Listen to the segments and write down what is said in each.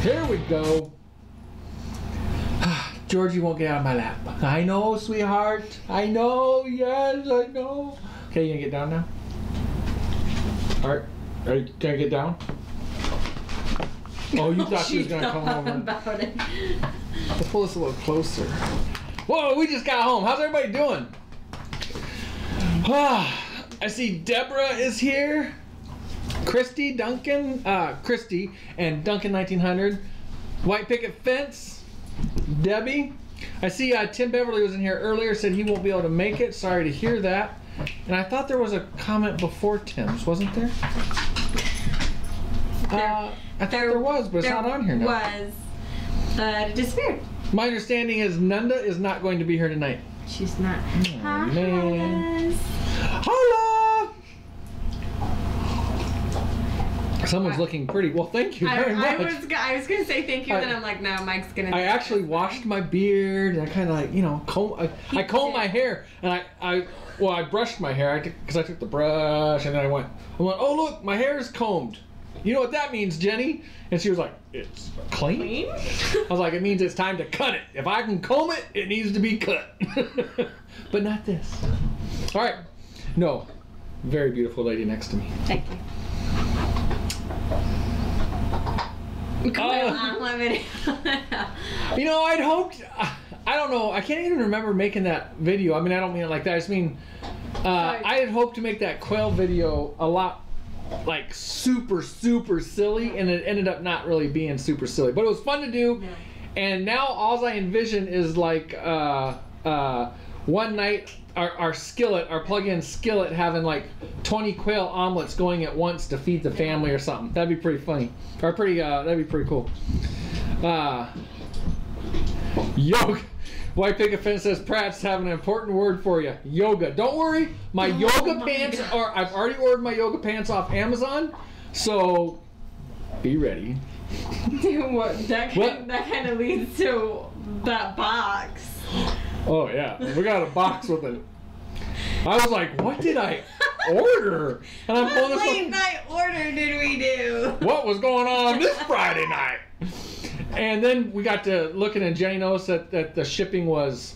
Here we go. Georgie won't get out of my lap. I know, sweetheart. I know. Yes, I know. Okay, you gonna get down now? All right. Can I get down? Oh, you thought she was gonna come over. About it. Let's pull this a little closer. Whoa, we just got home. How's everybody doing? I see Deborah is here. Christy and Duncan 1900. White picket fence. Debbie. I see Tim Beverly was in here earlier, said he won't be able to make it. Sorry to hear that. And I thought there was a comment before Tim's, wasn't there? I thought there was, but it's not on here now. Was, but it disappeared. My understanding is Nunda is not going to be here tonight. She's not. Oh, man. Holla! Someone's looking pretty. Well, thank you very much. I was going to say thank you, then I'm like, no, Mike's going to. I actually washed my beard, and I kind of like, you know, I combed my hair, and I brushed my hair because I took the brush, and then I went, oh, look, my hair is combed. You know what that means, Jenny? And she was like, it's clean? I was like, it means it's time to cut it. If I can comb it, it needs to be cut. But not this. All right. No. Very beautiful lady next to me. Thank you. You know, I'd hoped, I don't know, I can't even remember making that video. I mean, I don't mean it like that. I just mean, I had hoped to make that quail video a lot, like, super silly, and it ended up not really being super silly. But it was fun to do, yeah. And now all I envision is, like, one night, our plug-in skillet having, like, 20 quail omelets going at once to feed the family or something. That'd be pretty funny. Or that'd be pretty cool. Yoga. White picket fence says Pratt's having an important word for you. Yoga. Don't worry. My yoga pants are. I've already ordered my yoga pants off Amazon, so be ready. Dude, that kind of leads to that box. Oh yeah, we got a box with it. I was like, what did I order? And I'm what late night order did we do? What was going on this Friday night? And then we got to looking, and Jenny noticed that the shipping was,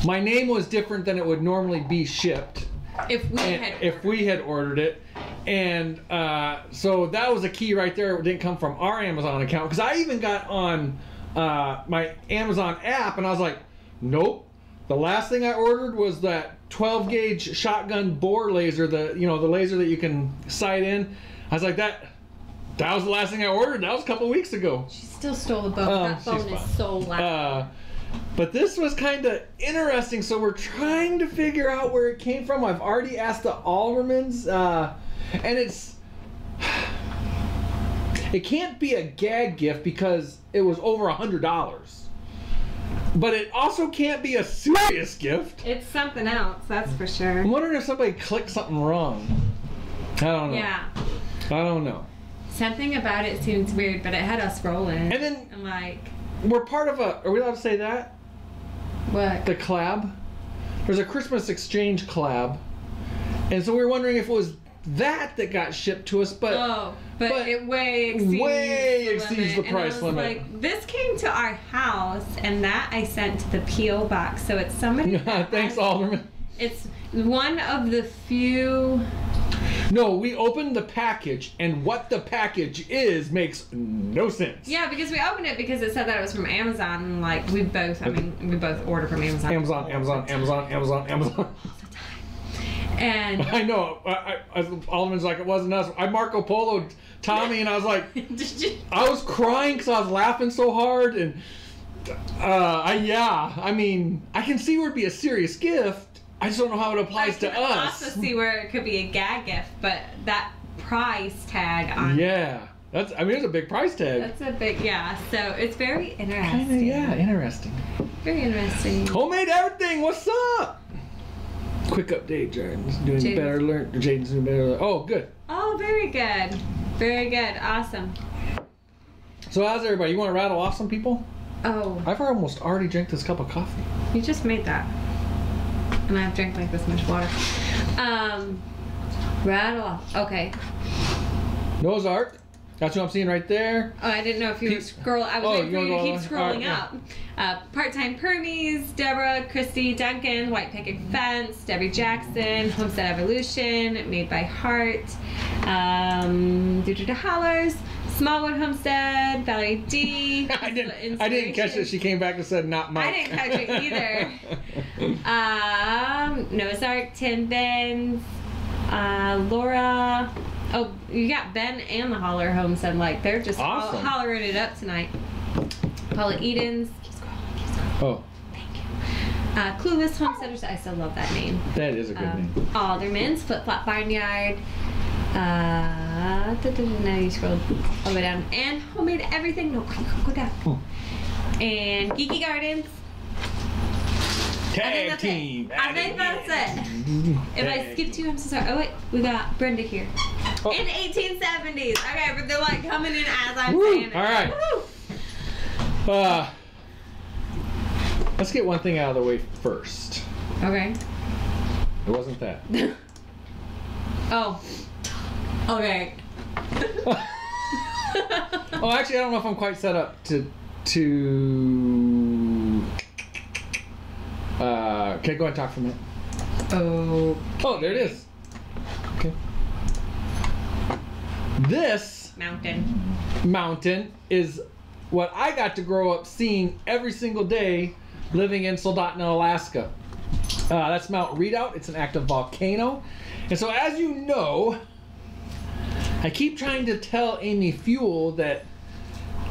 my name was different than it would normally be shipped if we had ordered it. And so that was a key right there. It didn't come from our Amazon account, because I even got on my Amazon app, and I was like, nope. The last thing I ordered was that 12 gauge shotgun bore laser, the laser that you can sight in. I was like, that was the last thing I ordered. That was a couple weeks ago. She still stole the bone. That bone is so loud. But this was kind of interesting, so we're trying to figure out where it came from. I've already asked the Aldermans, and it can't be a gag gift because it was over $100. But it also can't be a serious gift. It's something else, that's for sure. I'm wondering if somebody clicked something wrong. I don't know. Yeah. I don't know. Something about it seems weird, but it had us rolling. And then, like, we're part of are we allowed to say that? What? The collab. There's a Christmas exchange collab. And so we were wondering if it was that got shipped to us, but it way exceeds the price limit. Like, this came to our house, and that I sent to the P.O. box, so it's somebody. Thanks, Alderman. It's one of the few. No, we opened the package, and what the package is makes no sense. Yeah, because we opened it because it said that it was from Amazon, and like we both order from Amazon. Amazon. And I know, Alderman's like, it wasn't us. I Marco Polo'd Tommy, and I was like, I was crying because I was laughing so hard, and I mean, I can see where it'd be a serious gift. I just don't know how it applies to us. I can also see where it could be a gag gift, but that price tag on it, it's a big price tag. That's a big, so it's very interesting. Interesting. Very interesting. Homemade everything, what's up? Quick update, Jaden's doing better. Jaden's doing better. Oh, good. Oh, very good. Very good. Awesome. So how's everybody? You want to rattle off some people? Oh. I've almost already drank this cup of coffee. You just made that. And I've drank like this much water. Rattle off. Okay. Noah's Ark. That's what I'm seeing right there. Oh, I didn't know if you were scroll. I was waiting for you to keep scrolling up. Part-time Permies, Deborah, Christy, Duncan, White Picket Fence, Debbie Jackson, Homestead Evolution, Made by Heart, Digital Hollers, Smallwood Homestead, Valerie D. I didn't catch it. She came back and said, not Mike. I didn't catch it either. Noah's Ark, Tim Benz, Laura. Oh, you got Ben and the Holler Homestead. Like, they're just awesome. all hollering it up tonight. Paula Edens. Keep scrolling. Oh. Thank you. Clueless Homesteaders. I still love that name. That is a good name. Alderman's, Flip Flop Barnyard. Now you scroll all the way down. And Homemade Everything. No, go down. Oh. And Geeky Gardens. Tag team. I think that's it. If I skipped you, I'm so sorry. Oh wait, we got Brenda here. Oh. In the 1870s. Okay, but they're like coming in as I'm saying it. All right. Let's get one thing out of the way first. Okay. It wasn't that. Oh. Okay. Oh, actually, I don't know if I'm quite set up to. Okay, go ahead and talk for a minute. Oh, there it is. Okay. This mountain is what I got to grow up seeing every single day living in Soldotna, Alaska. That's Mount Redoubt. It's an active volcano. And so as you know, I keep trying to tell Amy Fuel that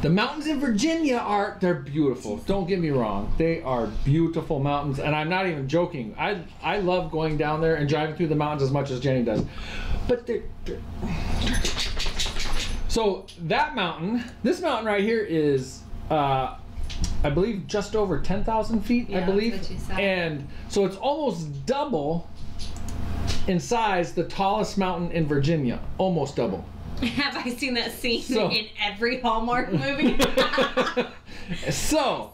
the mountains in Virginia they're beautiful. Don't get me wrong. They are beautiful mountains, and I'm not even joking. I love going down there and driving through the mountains as much as Jenny does. But so that mountain, this mountain right here is, I believe, just over 10,000 feet, yeah, I believe. That's what you said. And so it's almost double in size the tallest mountain in Virginia. Almost double. Have I seen that scene in every Hallmark movie? So,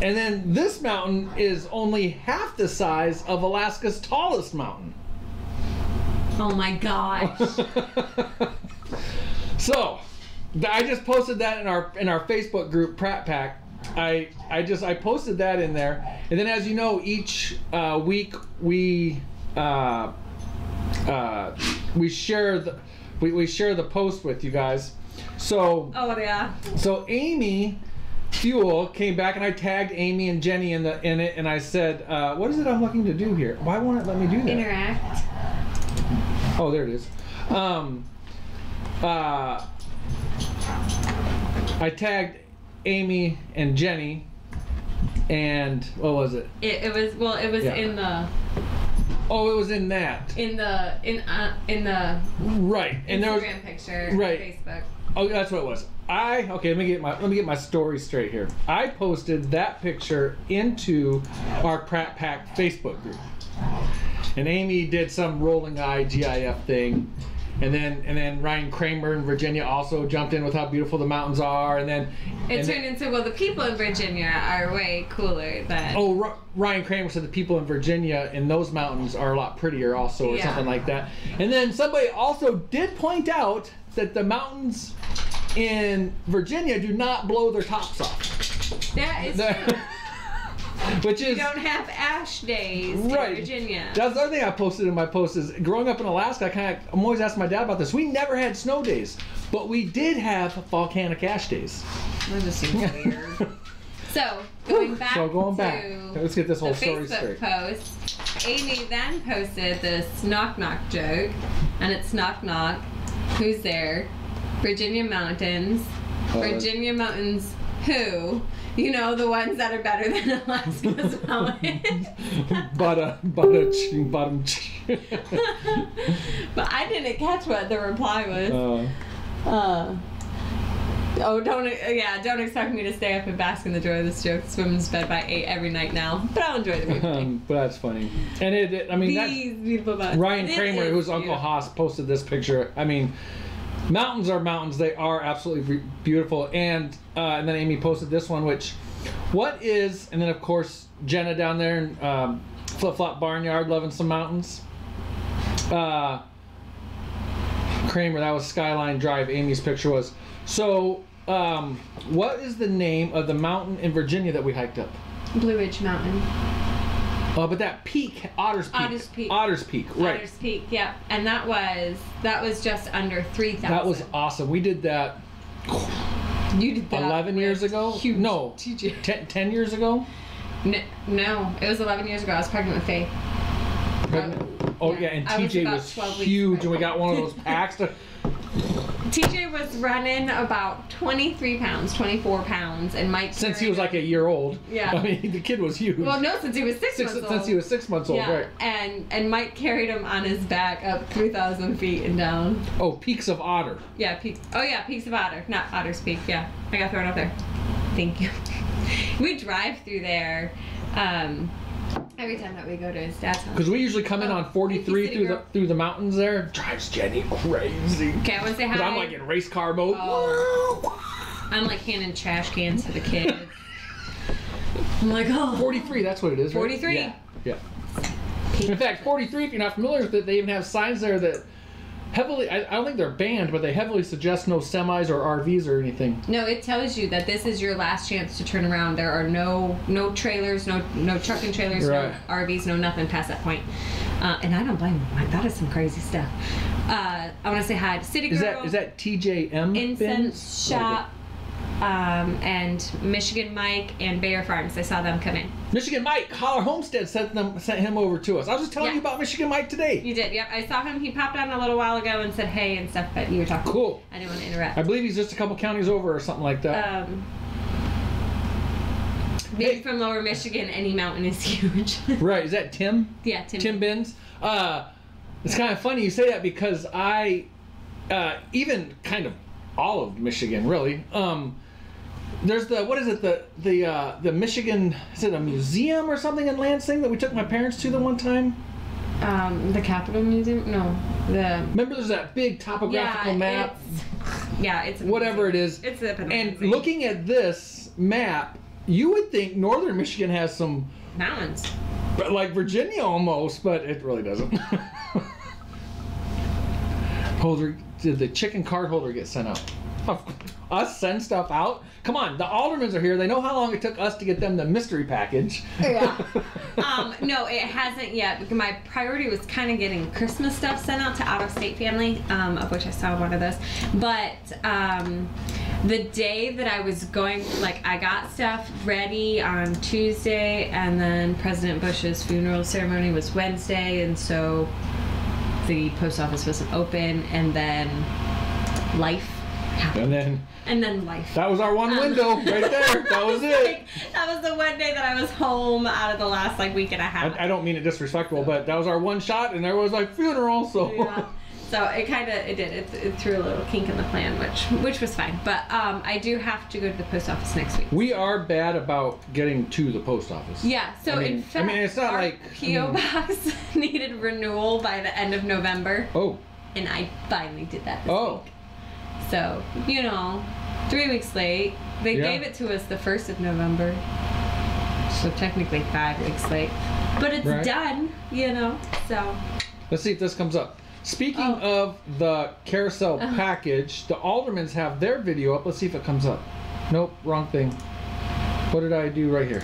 and then this mountain is only half the size of Alaska's tallest mountain. Oh my gosh. So, I just posted that in our Facebook group, Pratt Pack. I posted that in there, and then as you know, each week we share the post with you guys. So So Amy Fuel came back, and I tagged Amy and Jenny in it, and I said, what is it I'm looking to do here? Why won't it let me do that? Interact. Oh, there it is. I tagged Amy and Jenny, and what was it? It was in the. Oh, it was in that. In the right, and there was Instagram picture. Right. Facebook. Oh, that's what it was. Okay. Let me get my story straight here. I posted that picture into our Pratt Pack Facebook group, and Amy did some rolling eye GIF thing. And then Ryan Kramer in Virginia also jumped in with how beautiful the mountains are, and then it turned into, well, the people in Virginia are way cooler than. Oh, Ryan Kramer said the people in Virginia in those mountains are a lot prettier also, or something like that. And then somebody also did point out that the mountains in Virginia do not blow their tops off. That is true. Which is, you don't have ash days in Virginia. That's the other thing I posted in my post is, growing up in Alaska, I'm always asking my dad about this. We never had snow days, but we did have volcanic ash days. That just seems weird. So, going back let's get this whole story Facebook straight. Post, Amy then posted this knock knock joke, and it's knock knock, who's there? Virginia Mountains. Virginia Mountains who? You know, the ones that are better than Alaska's mountains. But I didn't catch what the reply was. Don't expect me to stay up and bask in the joy of this joke. Swim in bed by 8 every night now, but I'll enjoy the replay. But that's funny. And these beautiful mountains. Ryan Kramer, who's Uncle Haas, posted this picture. I mean, mountains are mountains. They are absolutely beautiful. And then Amy posted this one, and then of course Jenna down there in Flip Flop Barnyard loving some mountains. Kramer. That was Skyline Drive. Amy's picture was. So, what is the name of the mountain in Virginia that we hiked up? Blue Ridge Mountain. Oh, but that peak, Otters Peak. Otters Peak, right. Otters Peak, yeah. And that was just under 3,000. That was awesome. We did that. You did that 11 years ago? Huge No. TJ. 10 years ago? No, it was 11 years ago. I was pregnant with Faith. Yeah, and TJ was huge, and we got one of those packs to... TJ was running about 23 pounds, 24 pounds, and Mike... Since he was like a year old. Yeah. I mean, the kid was huge. Well, no, since he was 6 months old. Since he was 6 months old, yeah. right. And Mike carried him on his back up 3,000 feet and down. Oh, Peaks of Otter. Yeah, Peaks of Otter, not Otter's Peak, yeah. I got thrown out there. Thank you. We drive through there every time that we go to his dad's house. Because we usually come in on 43 through the mountains there. Drives Jenny crazy. Okay, I want to say hi. Because I'm like in race car mode. Oh. I'm like handing trash cans to the kids. I'm like, oh. 43, that's what it is, right? 43. Yeah. In fact, 43, if you're not familiar with it, they even have signs there that heavily, I don't think they're banned, but they heavily suggest no semis or RVs or anything. No, it tells you that this is your last chance to turn around. There are no trailers, no trucking trailers, right. No RVs, no nothing past that point. And I don't blame them. That is some crazy stuff. I want to say hi to City Girl. Is that TJM Incense Shop, and Michigan Mike and Bayer Farms. I saw them come in. Michigan Mike, Holler Homestead sent him over to us. I was just telling you about Michigan Mike today. You did, yep. I saw him. He popped on a little while ago and said hey and stuff, but you were talking. Cool. I didn't want to interrupt. I believe he's just a couple counties over or something like that. Being from Lower Michigan, any mountain is huge. Right. Is that Tim? Yeah, Tim. Tim Binns. It's kind of funny you say that because I, even kind of all of Michigan, really. There's the Michigan, is it a museum or something in Lansing that we took my parents to the one time? The Capitol Museum? No. Remember there's that big topographical map? It's whatever it is. It's amazing. And looking at this map, you would think northern Michigan has some mountains. But like Virginia almost, but it really doesn't. Did the chicken card holder get sent out? Us send stuff out? Come on, the aldermans are here. They know how long it took us to get them the mystery package. Yeah. No, it hasn't yet. Because my priority was kind of getting Christmas stuff sent out to out-of-state family, of which I saw one of those. But the day that I was going, like, I got stuff ready on Tuesday, and then President Bush's funeral ceremony was Wednesday, and so the post office wasn't open, and then life happened. And then life. That was our one window right there. That was it. That was the one day that I was home out of the last week and a half. I don't mean it disrespectful, but that was our one shot, and there was like funeral, so. Yeah. So it threw a little kink in the plan, which was fine. But I do have to go to the post office next week. We are bad about getting to the post office. Yeah. So in fact, it's not like PO box needed renewal by the end of November. Oh. And I finally did that this week. So, 3 weeks late. They gave it to us the 1st of November. So technically 5 weeks late. But it's done, so. Let's see if this comes up. Speaking of the Carousel package, the aldermans have their video up. Let's see if it comes up. Nope, wrong thing. What did I do right here?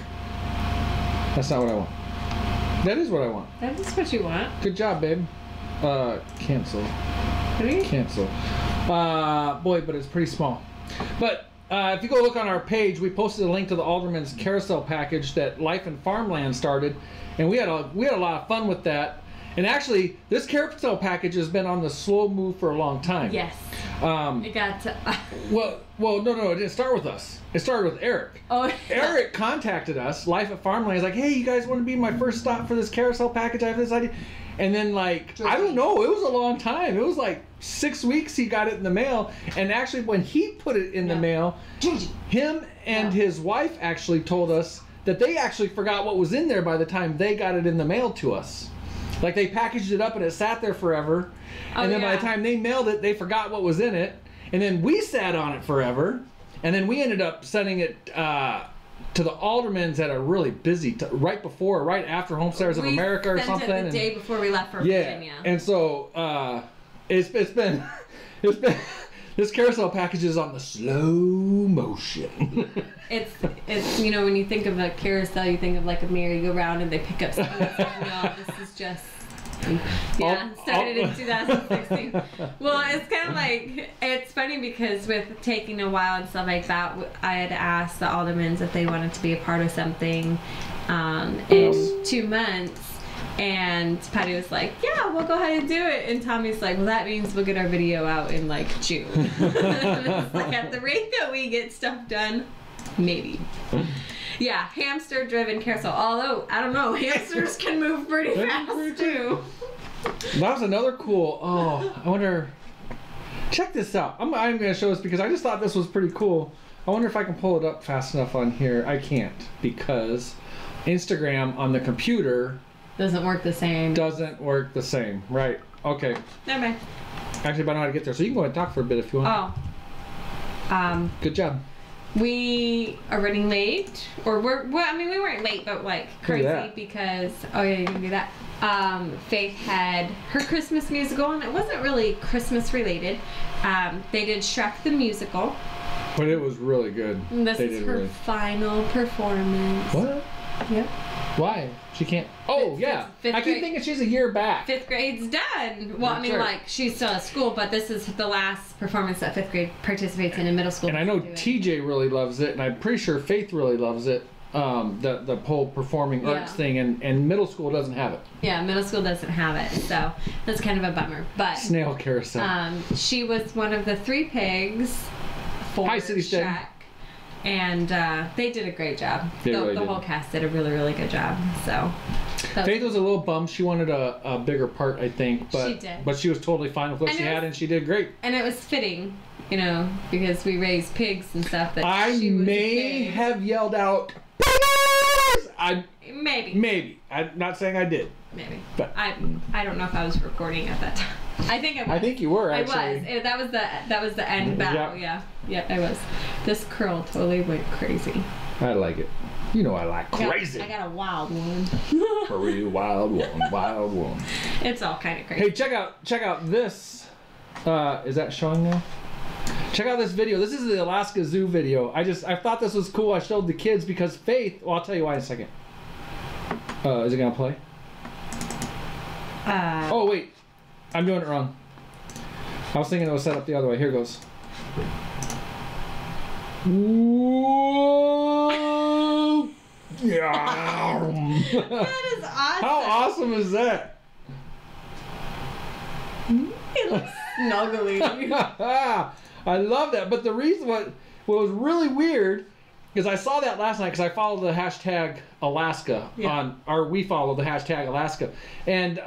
That's not what I want. That is what I want. That is what you want. Good job, babe. Cancel. Really? Cancel. Boy, but it's pretty small. But if you go look on our page, we posted a link to the Alderman's Carousel package that Life and Farmland started, and we had a lot of fun with that. And actually, this Carousel package has been on the slow move for a long time. Yes. It got to... well, no, it didn't start with us. It started with Eric. Oh. Eric contacted us, Life at Farmland. He's like, hey, you guys want to be my first stop for this Carousel package? I have this idea. And then, I don't know, it was a long time. It was like 6 weeks he got it in the mail. And actually, when he put it in the mail, him and his wife actually told us that they actually forgot what was in there by the time they got it in the mail to us. Like, they packaged it up and it sat there forever. And then by the time they mailed it, they forgot what was in it. And then we sat on it forever. And then we ended up sending it to the aldermans at a really busy, right after Homesteaders of America or something. We sent it the day before we left for Virginia. And so It's been this carousel package is on the slow motion. It's you know, when you think of a carousel, you think of like a merry-go-round and they pick up something. No, this is just started in 2016. Well, it's kind of like, it's funny because with taking a while and stuff like that, I had asked the aldermans if they wanted to be a part of something in 2 months. And Patty was like, yeah, we'll go ahead and do it. And Tommy's like, well, that means we'll get our video out in like June. It's like, at the rate that we get stuff done, maybe. Yeah, hamster driven carousel. Although, I don't know, hamsters can move pretty fast too. That was another cool, I wonder, check this out. I'm going to show this because I just thought this was pretty cool. I wonder if I can pull it up fast enough on here. I can't because Instagram on the computer doesn't work the same. Doesn't work the same. Right. Okay. Never mind. Actually, I know how to get there. So you can go ahead and talk for a bit if you want. Oh. Good job. We are running late. Or we weren't late, but like crazy because, oh yeah, you can do that. Faith had her Christmas musical, and it wasn't really Christmas related. They did Shrek the musical. But it was really good. And this is her final performance. What? Yep. Why? She can't. Oh, yeah. I keep thinking she's a year back. 5th grade's done. Well, I mean, like, she's still at school, but this is the last performance that 5th grade participates in middle school. And I know TJ really loves it, and I'm pretty sure Faith really loves it. The whole performing arts thing, and middle school doesn't have it. Yeah, middle school doesn't have it, so that's kind of a bummer. But Snail Carousel. She was one of the 3 pigs for Hi, City Shrek. And they did a great job. The whole cast did a really, really good job. So Faith was a little bummed. She wanted a bigger part, I think. But she did. But she was totally fine with what she had, and she did great. And it was fitting, you know, because we raised pigs and stuff. That I she was may have yelled out, Maybe. I'm not saying I did. Maybe. But I don't know if I was recording at that time. I think I was. I think you were, actually. I was. That was the end battle. Yeah, I was. This curl totally went crazy. I like it. You know I like crazy. I got a wild one. For you, wild one. It's all kind of crazy. Hey, check out this. Is that showing now? Check out this video. This is the Alaska Zoo video. I thought this was cool. I showed the kids because Faith. Well, I'll tell you why in a second. Is it gonna play? Oh wait, I'm doing it wrong. I was thinking it was set up the other way. Here goes. Whoa! Yeah. That is awesome. How awesome is that? It looks snuggly. I love that. But the reason what was really weird is I saw that last night because I followed the hashtag Alaska we follow the hashtag Alaska, and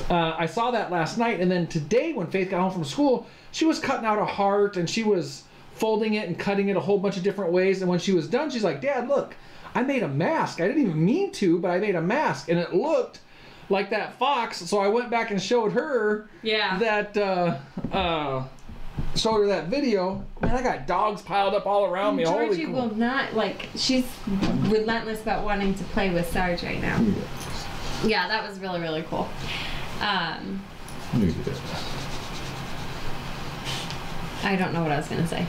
I saw that last night, and then today when Faith got home from school, she was cutting out a heart and she was folding it and cutting it a whole bunch of different ways, and when she was done, she's like, Dad, look, I made a mask. I didn't even mean to, but I made a mask, and it looked like that fox, so I went back and showed her that showed her that video. Man, I got dogs piled up all around me. Georgie will not, like, she's relentless about wanting to play with Sarge right now. Yeah, that was really, really cool. I don't know what I was going to say.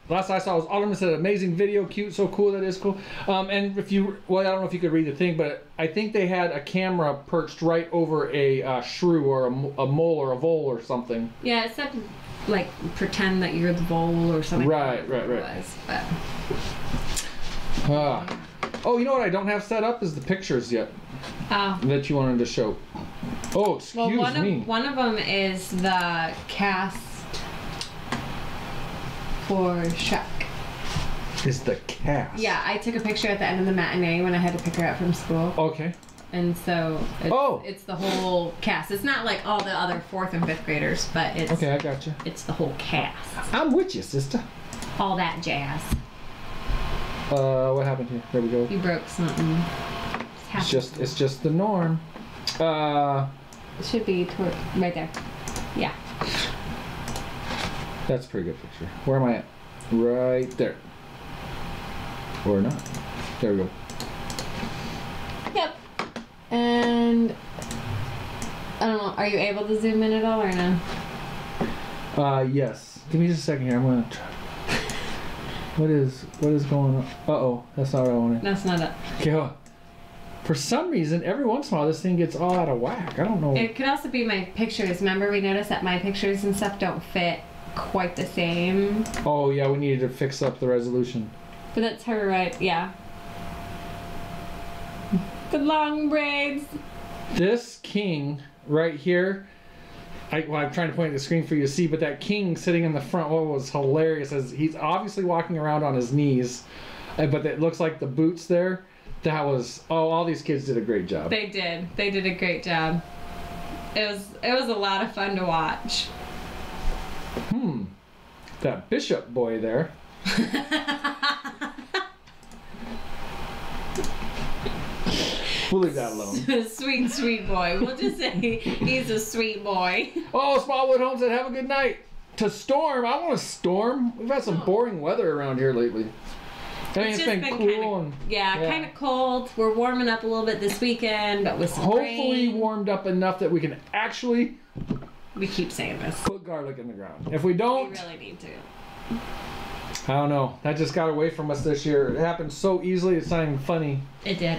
Last I saw was Alderman said amazing video, cute, so cool, that is cool. And if you, well, I don't know if you could read the thing, but I think they had a camera perched right over a shrew or a mole or a vole or something. Yeah, it said, like, pretend that you're the vole or something. Right. Oh, you know what I don't have set up is the pictures yet. That you wanted to show. Oh, excuse me. One of them is the cast for Shrek. Is the cast? Yeah, I took a picture at the end of the matinee when I had to pick her up from school. Okay. And so it's the whole cast. It's not like all the other 4th and 5th graders, but it's okay. I got you. It's the whole cast. I'm with you, sister. All that jazz. What happened here? There we go. You broke something. It's just the norm. It should be right there. Yeah. That's a pretty good picture. Where am I at? Right there. Or not. There we go. Yep. And I don't know. Are you able to zoom in at all or no? Yes. Give me just a second here. I'm gonna try. What is going on? Uh-oh. That's not what I wanted. That's not it. Okay, hold on. For some reason, every once in a while, this thing gets all out of whack. I don't know. It could also be my pictures. Remember, we noticed that my pictures and stuff don't fit quite the same. Oh, yeah, we needed to fix up the resolution. But that's her, right? Yeah. The long braids. This king right here, I'm trying to point at the screen for you to see, but that king sitting in the front row was hilarious. As he's obviously walking around on his knees, but it looks like the boots there. That was, all these kids did a great job. They did. They did a great job. It was a lot of fun to watch. That bishop boy there. We'll leave that alone. Sweet, sweet boy. We'll just say he's a sweet boy. Oh, Smallwood Homestead, have a good night. To storm. I want to storm. We've had some boring weather around here lately. I mean, it's been cool. Kind of cold. We're warming up a little bit this weekend, but with some hopefully rain. Warmed up enough that we can actually... We keep saying this. Put garlic in the ground. If we don't... We really need to. I don't know. That just got away from us this year. It happened so easily, it's not even funny. It did.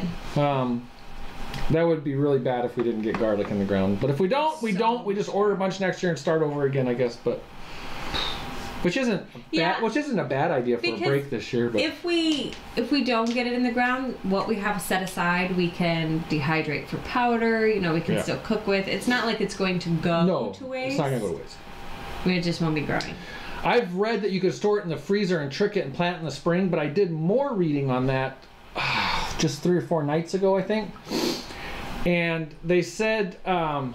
That would be really bad if we didn't get garlic in the ground. But if we don't, we don't. We just order a bunch next year and start over again, I guess. But which isn't a bad idea for a break this year. But if we don't get it in the ground, what we have set aside, we can dehydrate for powder. You know, we can still cook with. It's not like it's going to go to waste. It's not going to go to waste. It just won't be growing. I've read that you could store it in the freezer and trick it and plant it in the spring, but I did more reading on that just 3 or 4 nights ago, I think. And they said that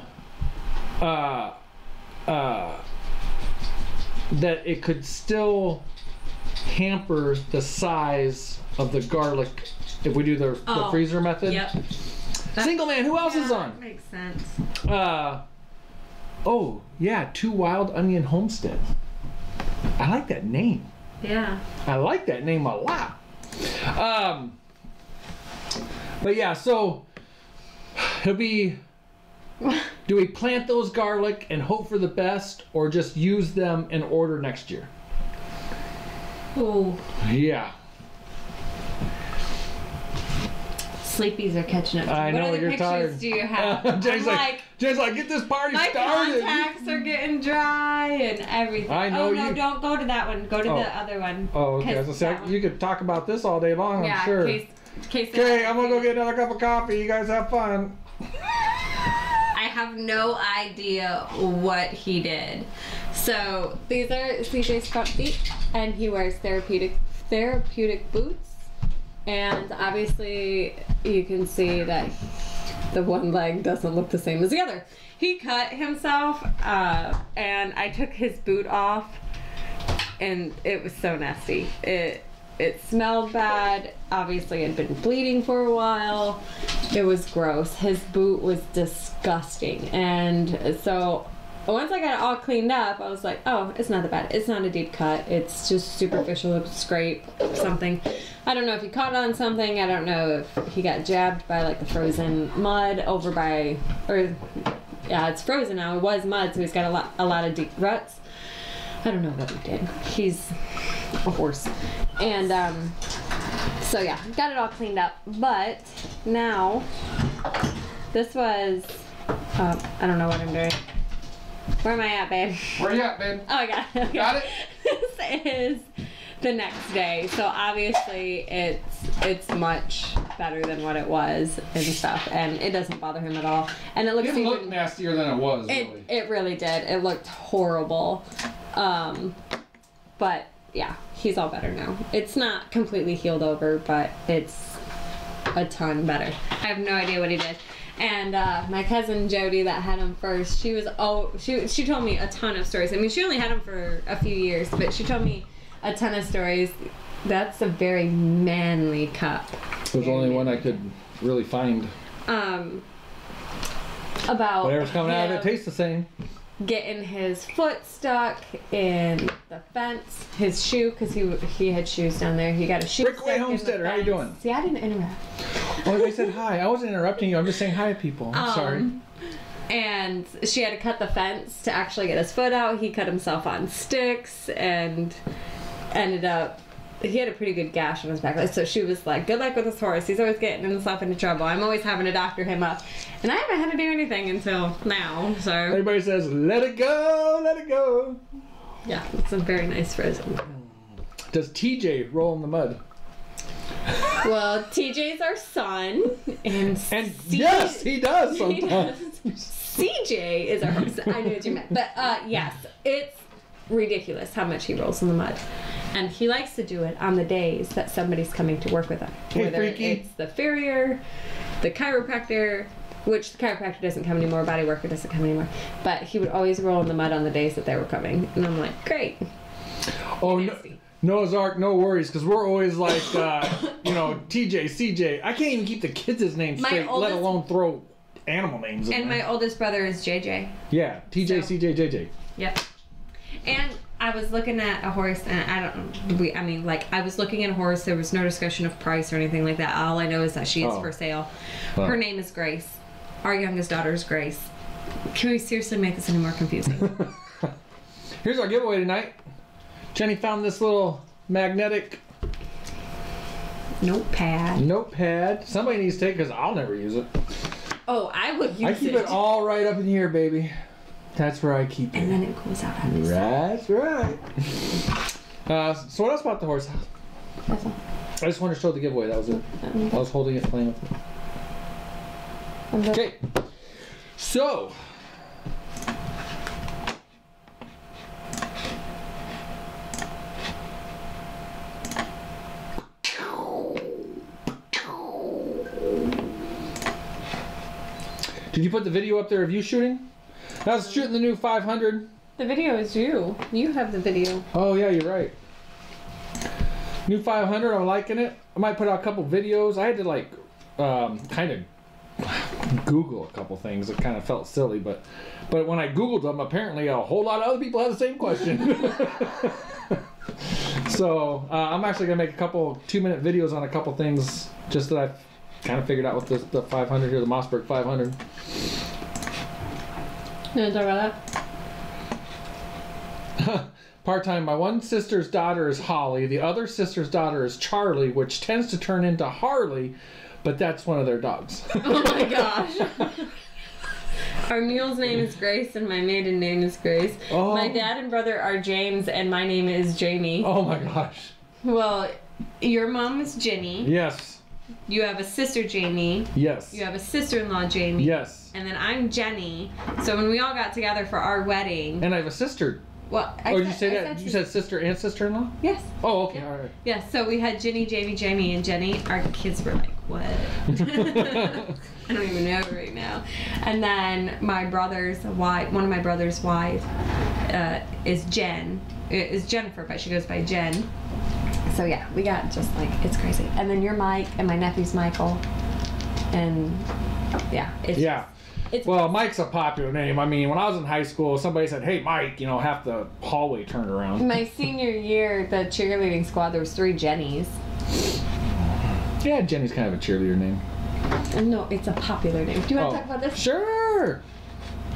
it could still hamper the size of the garlic if we do the freezer method. Yep. Single man, who else is on? That makes sense. Oh, yeah, Two Wild Onion Homestead. I like that name. Yeah. I like that name a lot. But yeah, so it'll be, do we plant those garlic and hope for the best, or just use them and order next year? Oh. Yeah. Sleepies are catching up. I know, you're tired. What other pictures do you have? Jay's like, get this party started. My contacts are getting dry and everything. I know no, don't go to that one. Go to the other one. Oh, okay. You could talk about this all day long, I'm sure. Okay, I'm going to go get another cup of coffee. You guys have fun. I have no idea what he did. So, these are CJ's front feet, and he wears therapeutic boots. And obviously, you can see that the one leg doesn't look the same as the other. He cut himself, and I took his boot off, and it was so nasty. It smelled bad. Obviously, it had been bleeding for a while. It was gross. His boot was disgusting. And so once I got it all cleaned up, I was like, oh, it's not that bad. It's not a deep cut. It's just superficial scrape, something. I don't know if he caught on something. I don't know if he got jabbed by like the frozen mud over by, yeah, it's frozen now. It was mud, so he's got a lot of deep ruts. I don't know what he did. He's a horse. And so yeah, got it all cleaned up. But now, this was, I don't know what I'm doing. Where am I at, babe? Where you at, babe? Oh, I got it. Okay. Got it? This is the next day. So obviously it's much better than what it was and stuff. And it doesn't bother him at all. And it looks It looked nastier than it was, really. It really did. It looked horrible. But yeah, he's all better now. It's not completely healed over, but it's a ton better. I have no idea what he did. And my cousin Jody that had him first, she told me a ton of stories. I mean, she only had him for a few years, but she told me a ton of stories. That's a very manly cup. It was the only one I could really find. About whatever's coming out of it tastes the same. Getting his foot stuck in the fence, his shoe, because he had shoes down there. He got a shoe. Breakaway Homesteader, how you doing? See, I didn't interrupt. Oh, they said hi. I wasn't interrupting you. I'm just saying hi to people. I'm sorry. And she had to cut the fence to actually get his foot out. He cut himself on sticks and ended up, he had a pretty good gash on his back. So she was like, good luck with this horse. He's always getting himself into trouble. I'm always having to doctor him up. And I haven't had to do anything until now, so. Everybody says, let it go, let it go. Yeah, it's a very nice frozen. Does TJ roll in the mud? Well, TJ's our son, and yes, he does sometimes. CJ is our horse. I knew what you meant. But yes, it's ridiculous how much he rolls in the mud. And he likes to do it on the days that somebody's coming to work with him. Whether it's the farrier, the chiropractor, which the chiropractor doesn't come anymore, body worker doesn't come anymore. But he would always roll in the mud on the days that they were coming. And I'm like, great. Oh, no. Noah's Ark, no worries, because we're always like, you know, TJ, CJ. I can't even keep the kids' names straight, let alone throw animal names in And there. my oldest brother is JJ. Yeah, TJ, so, CJ, JJ. Yep. And I was looking at a horse, and I was looking at a horse. There was no discussion of price or anything like that. All I know is that she is for sale. Wow. Her name is Grace. Our youngest daughter is Grace. Can we seriously make this any more confusing? Here's our giveaway tonight. Jenny found this little magnetic notepad. Somebody needs to take it because I'll never use it. Oh, I would use it. I keep it all right up in here, baby. That's where I keep it. And then it goes out. That's right. So what else about the horse? That's all. I just wanted to show the giveaway. That was it. I was holding it, playing with it. Okay. So. Did you put the video up there of you shooting? I was shooting the new 500. The video is you. You have the video. Oh yeah, you're right. New 500, I'm liking it. I might put out a couple videos. I had to like kind of Google a couple things. It kind of felt silly, but when I Googled them, apparently a whole lot of other people had the same question. So I'm actually gonna make a couple 2-minute videos on a couple things just that I've kind of figured out with the 500 here, the Mossberg 500. You want to talk about that? Part-time. My one sister's daughter is Holly. The other sister's daughter is Charlie, which tends to turn into Harley, but that's one of their dogs. Oh my gosh. Our mule's name is Grace and my maiden name is Grace. Oh. My dad and brother are James and my name is Jamie. Oh my gosh. Well, your mom is Jenny. Yes. You have a sister, Jamie. Yes. You have a sister-in-law, Jamie. Yes. And then I'm Jenny. So when we all got together for our wedding... And I have a sister. Well, did you say that? You said sister and sister-in-law? Yes. Oh, okay. All right. Yeah, so we had Jenny, Jamie, and Jenny. Our kids were like, what? I don't even know right now. And then my brother's wife, one of my brother's wife is Jennifer, but she goes by Jen. So yeah, we got just like, it's crazy. And then you're Mike, and my nephew's Michael. And yeah, well, Mike's a popular name. I mean, when I was in high school, somebody said, hey, Mike, you know, half the hallway turned around. My senior year, the cheerleading squad, there was 3 Jennies. Yeah, Jenny's kind of a cheerleader name. No, it's a popular name. Do you want to talk about this? Sure.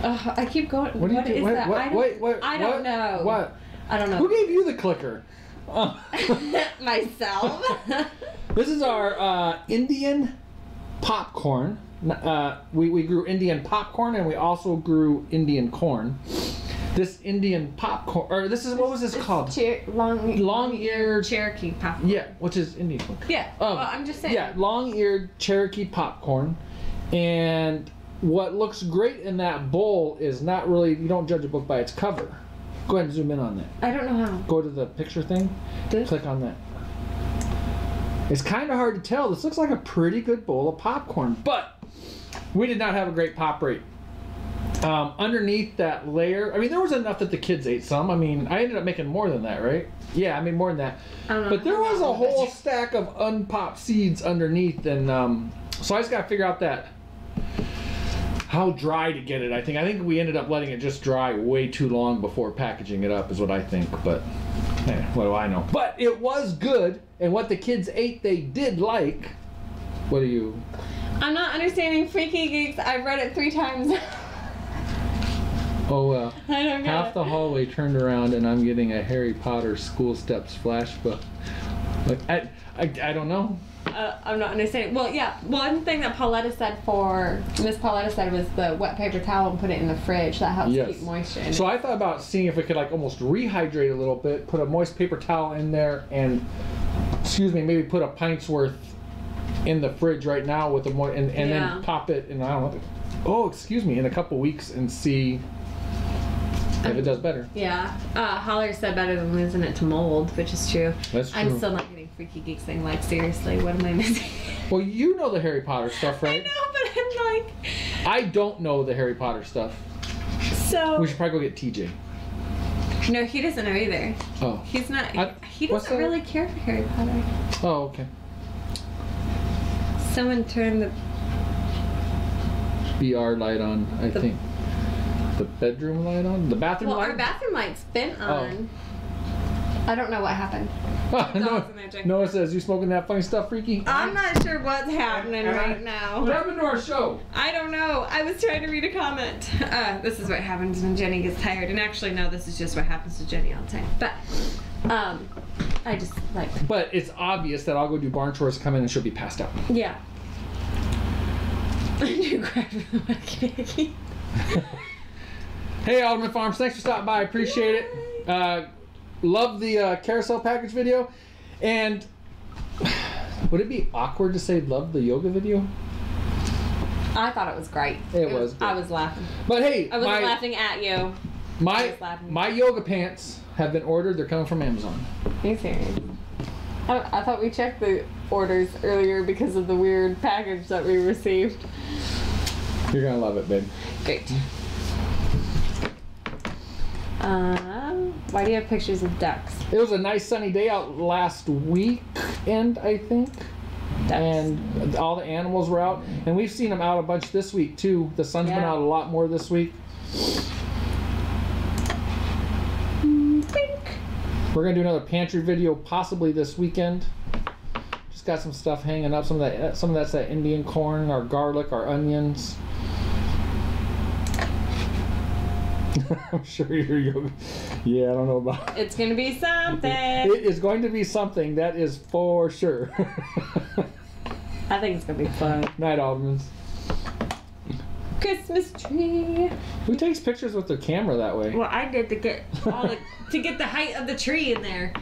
I keep going. What is that? I don't know. What? I don't know. Who gave you the clicker? Myself. This is our Indian popcorn. We grew Indian popcorn and we also grew Indian corn. This Indian popcorn, or this is, what was this called? Long-eared Cherokee popcorn. Yeah, which is Indian corn. Yeah. Well, I'm just saying. Yeah, long-eared Cherokee popcorn, and what looks great in that bowl is not really. You don't judge a book by its cover. Go ahead and zoom in on that. I don't know how. Go to the picture thing. Click on that. It's kind of hard to tell. This looks like a pretty good bowl of popcorn, but we did not have a great pop rate. Underneath that layer, I mean, there was enough that the kids ate some. I mean, I ended up making more than that, right? Yeah, I mean, more than that. I don't know. But there was a whole stack of unpopped seeds underneath, and so I just got to figure out how dry to get it. I think we ended up letting it just dry way too long before packaging it up, is what I think. But hey, what do I know? But it was good, and what the kids ate, they did like. What are you? I'm not understanding Freaky Geeks. I've read it 3 times. Oh well. I don't get Half it. the hallway turned around and I'm getting a Harry Potter school steps flashback. Like I don't know. I'm not understanding. Well, yeah, one thing that Miss Pauletta said was the wet paper towel and put it in the fridge. That helps keep moisture in So it. I thought about seeing if we could like almost rehydrate a little bit, put a moist paper towel in there, and maybe put a pint's worth in the fridge right now with the and then pop it in, I don't know. In a couple weeks and see if it does better. Yeah. Holler said better than losing it to mold, which is true. That's true. I'm still not getting Freaky Geeks thing. Like, seriously, what am I missing? Well, you know the Harry Potter stuff, right? I know, but I'm like... I don't know the Harry Potter stuff. So... We should probably go get TJ. No, he doesn't know either. Oh. He's not... He doesn't really care for Harry Potter. Oh, okay. Someone turned the... BR light on, I think. The bedroom light on? The bathroom light? Well, our bathroom light's been on. I don't know what happened. Noah says, you smoking that funny stuff, Freaky? I'm not sure what's happening right now. What happened to our show? I don't know. I was trying to read a comment. This is what happens when Jenny gets tired. And actually, no, this is just what happens to Jenny all the time. But, I just, like... But it's obvious that I'll go do barn chores, come in, and she'll be passed out. Yeah. I do cry for the wacky baby. Hey, Alderman Farms, thanks for stopping by. I appreciate it. Love the carousel package video. And would it be awkward to say love the yoga video? I thought it was great. It was good. I was laughing. But hey, I wasn't laughing at you. My yoga pants have been ordered. They're coming from Amazon. Are you serious? I thought we checked the orders earlier because of the weird package that we received. You're gonna love it, babe. Great. Why do you have pictures of ducks? It was a nice sunny day out last weekend, I think. Ducks. And all the animals were out. And we've seen them out a bunch this week, too. The sun's been out a lot more this week. We're going to do another pantry video possibly this weekend. Just got some stuff hanging up. Some of that's that Indian corn, our garlic, our onions. I'm sure you're yeah, I don't know about it. It's going to be something. It is going to be something, that is for sure. I think it's going to be fun. Night, Aldermans. Christmas tree. Who takes pictures with their camera that way? Well, I did to get the height of the tree in there.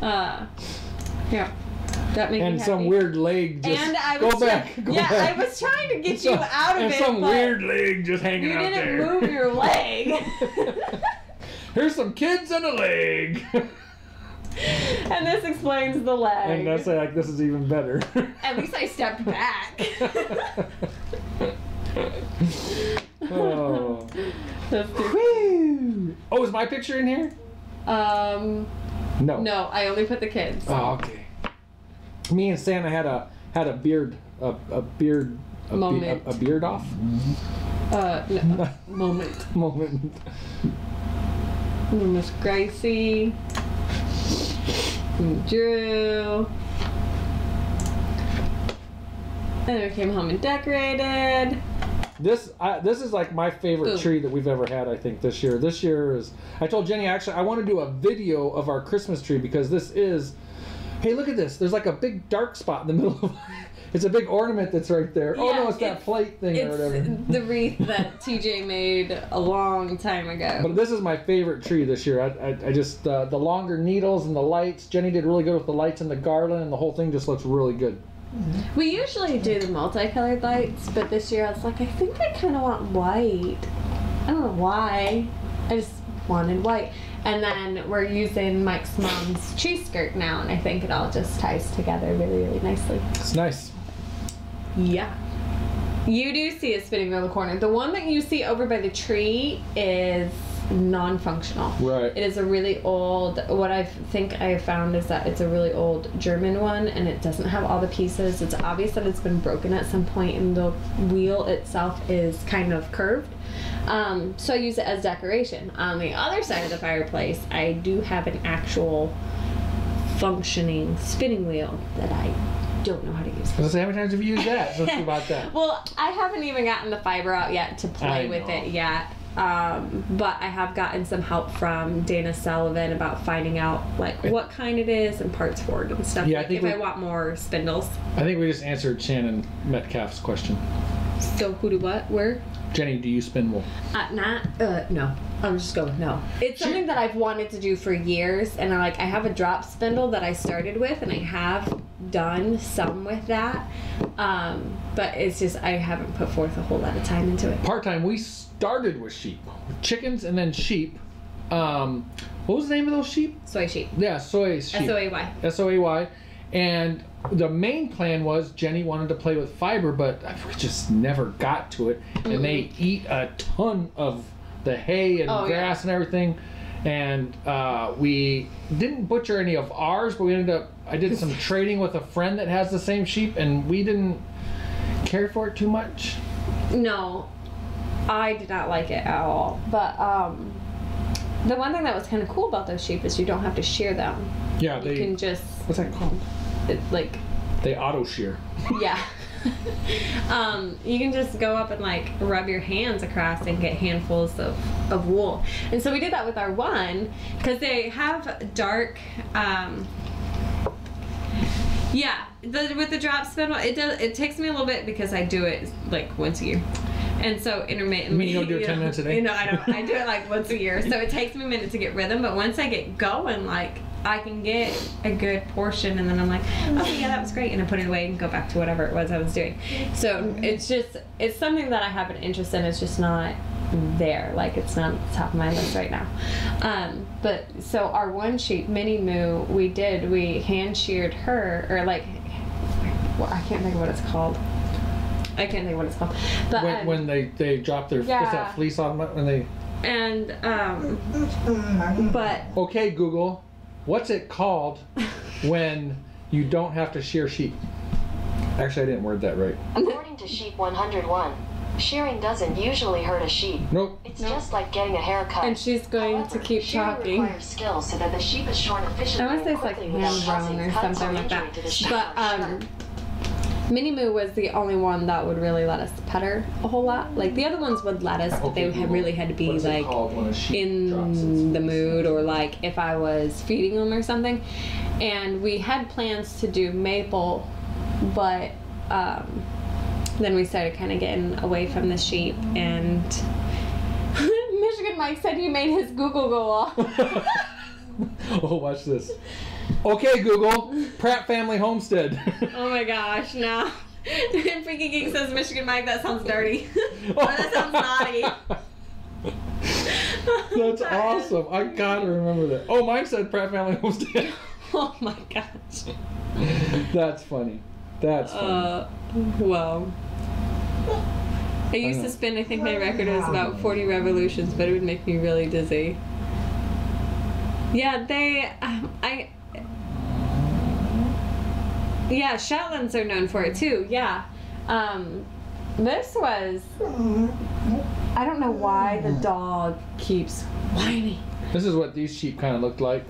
Yeah. That made me happy. Some weird leg just go back. I was trying to get you out of it. And some weird leg just hanging out there. You didn't move your leg. Here's some kids and a leg. And this explains the leg. And that's like, this is even better. At least I stepped back. Oh. That's Woo. Oh, is my picture in here? No. No, I only put the kids. Oh, okay. Me and Santa had a beard moment. A beard off. No. Moment. Miss Gracie. Drew. And then we came home and decorated. This is like my favorite tree that we've ever had, I think, this year. This year is... I told Jenny, actually, I want to do a video of our Christmas tree because this is... Hey, look at this. There's like a big dark spot in the middle of... It's a big ornament that's right there. Yeah, oh, no, it's that plate thing or whatever. It's the wreath that TJ made a long time ago. But this is my favorite tree this year. I just... the longer needles and the lights. Jenny did really good with the lights and the garland, and the whole thing just looks really good. We usually do the multicolored lights, but this year I was like, I think I kind of want white. I don't know why. I just wanted white. And then we're using Mike's mom's tree skirt now, and I think it all just ties together really, really nicely. It's nice. Yeah. You do see it spinning around the corner. The one that you see over by the tree is non-functional. Right. It is a really old, what I think I found is that it's a really old German one, and it doesn't have all the pieces. It's obvious that it's been broken at some point, and the wheel itself is kind of curved. So I use it as decoration. On the other side of the fireplace, I do have an actual functioning spinning wheel that I don't know how to use. How many times have you used that? Let's see about that. Well, I haven't even gotten the fiber out yet to play with it yet. but I have gotten some help from Dana Sullivan about finding out like what kind it is and parts for it and stuff. Yeah, like I want more spindles. I think we just answered Shannon Metcalf's question. So who do what? Where? Jenny, do you spin wool? No. I'm just going no. It's something that I've wanted to do for years, and I have a drop spindle that I started with, and I have done some with that. But it's just I haven't put forth a whole lot of time into it. Part-time, we started with sheep, chickens, and then sheep. What was the name of those sheep? Soy sheep. Yeah, soy sheep. S-O-A-Y. S-O-A-Y. And the main plan was Jenny wanted to play with fiber, but we just never got to it. And they eat a ton of the hay and grass and everything. And we didn't butcher any of ours, but we ended up, I did some trading with a friend that has the same sheep, and we didn't care for it too much. No, I did not like it at all. But the one thing that was kind of cool about those sheep is you don't have to shear them. Yeah, you can just... What's that called? They auto shear. Yeah. You can just go up and rub your hands across and get handfuls of wool. And so we did that with our one, because they have dark, with the drop spindle, it takes me a little bit because I do it once a year. And so intermittently. You mean you don't do it 10 minutes a day? No, I don't. I do it once a year. So it takes me a minute to get rhythm, but once I get going, I can get a good portion, and then I'm like, oh yeah, that was great, and I put it away and go back to whatever it was I was doing. So it's something that I have an interest in. It's just not there. It's not at the top of my list right now. But so our one sheep, Minnie Moo, we hand sheared her, or I can't think of what it's called. But when they drop their what's that fleece on when they but okay, Google, what's it called when you don't have to shear sheep? Actually, I didn't word that right. According to Sheep 101, shearing doesn't usually hurt a sheep. Nope. It's just like getting a haircut. And she's going to keep talking. Requires skill so that the sheep is shorn efficiently. I want to say it's hand grown or something like that. But Minnie Moo was the only one that would really let us pet her a whole lot. The other ones would let us, but they really had to be in the mood, or if I was feeding them or something. And we had plans to do Maple, but then we started kind of getting away from the sheep, and Michigan Mike said you made his Google go off. Oh, watch this. Okay, Google, Pratt family homestead. Oh my gosh, no. Freaky Geek says Michigan Mike, that sounds dirty. Or that sounds naughty. That's awesome. I gotta remember that. Oh, mine said Pratt family homestead. Oh my gosh. That's funny. That's funny. Wow. I used to spin, I think my record was about 40 revolutions, but it would make me really dizzy. Yeah, yeah, Shetlands are known for it too, yeah. This was, I don't know why the dog keeps whining. This is what these sheep kind of looked like.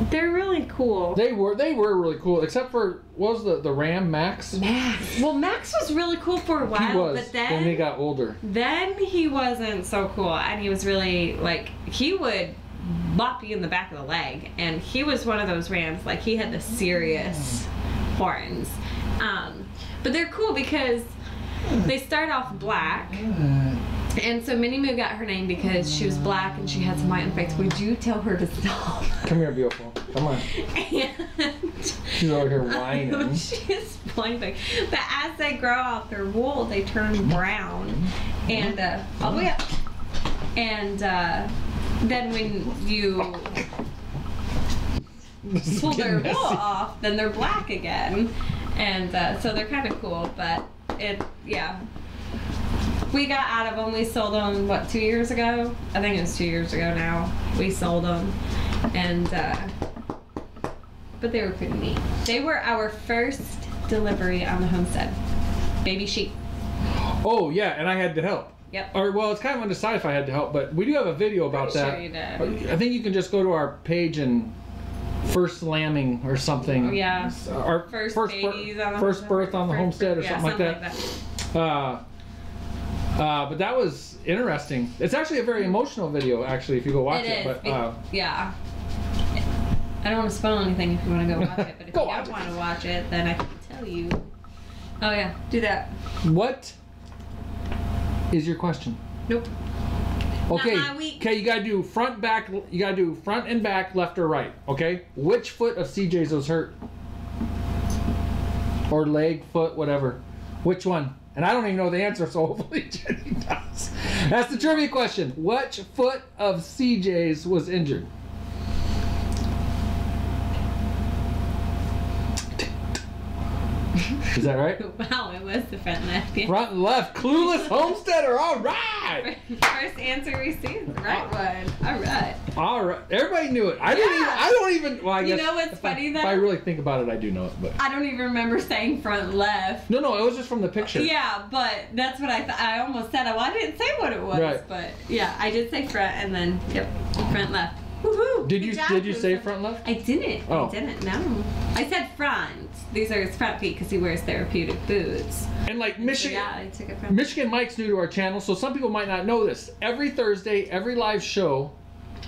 They're really cool. They were really cool, except for, what was the ram, Max? Max. Well, Max was really cool for a while, he was, but then he got older. Then he wasn't so cool, and he was really, he would bop you in the back of the leg, and he was one of those rams, he had the serious horns. But they're cool because they start off black, and so Minnie Moo got her name because she was black and she had some white on her face. Would you tell her to stop? Come here, beautiful. Come on. And she's over here whining. She's blinding. But as they grow out their wool, they turn brown, and all the way up. And then when you pull their wool off, then they're black again. And so they're kind of cool, but we got out of them. We sold them, 2 years ago? I think it was 2 years ago now. We sold them. And, but they were pretty neat. They were our first delivery on the homestead. Baby sheep. Oh, yeah, and I had to help. Yep. Or, well, it's kind of undecided if I had to help, but we do have a video about that. Sure you did. I think you can just go to our page and first lambing or something. Oh, yeah. Our first babies on the first birth on the homestead or something like that. But that was interesting. It's actually a very emotional video, actually, if you go watch it. But yeah. I don't want to spoil anything if you want to go watch it, but if you don't want to watch it, then I can tell you. Oh yeah, do that. What is your question? Nope. Okay. Okay, you gotta do front, back. You gotta do front and back, left or right. Okay. Which foot of CJ's was hurt? Or leg, foot, whatever. Which one? And I don't even know the answer, so hopefully Jenny does. That's the trivia question. Which foot of CJ's was injured? Is that right? Wow, it was the front left. Yeah. Front and left. Clueless Homesteader. All right. First answer received. The right one. All right. All right. Everybody knew it. I don't even. Well, I guess. You know what's funny though? If I really think about it, I do know it. But I don't even remember saying front left. No, it was just from the picture. Yeah, but that's what I thought. I almost said. Well, I didn't say what it was. Right. But yeah, I did say front, and then front left. Woohoo! Did you say front left? I didn't. Oh. I didn't. No. I said front. These are his front feet because he wears therapeutic boots. And like Michigan, So, yeah, I took it from Michigan Mike's new to our channel, so some people might not know this. Every Thursday, every live show,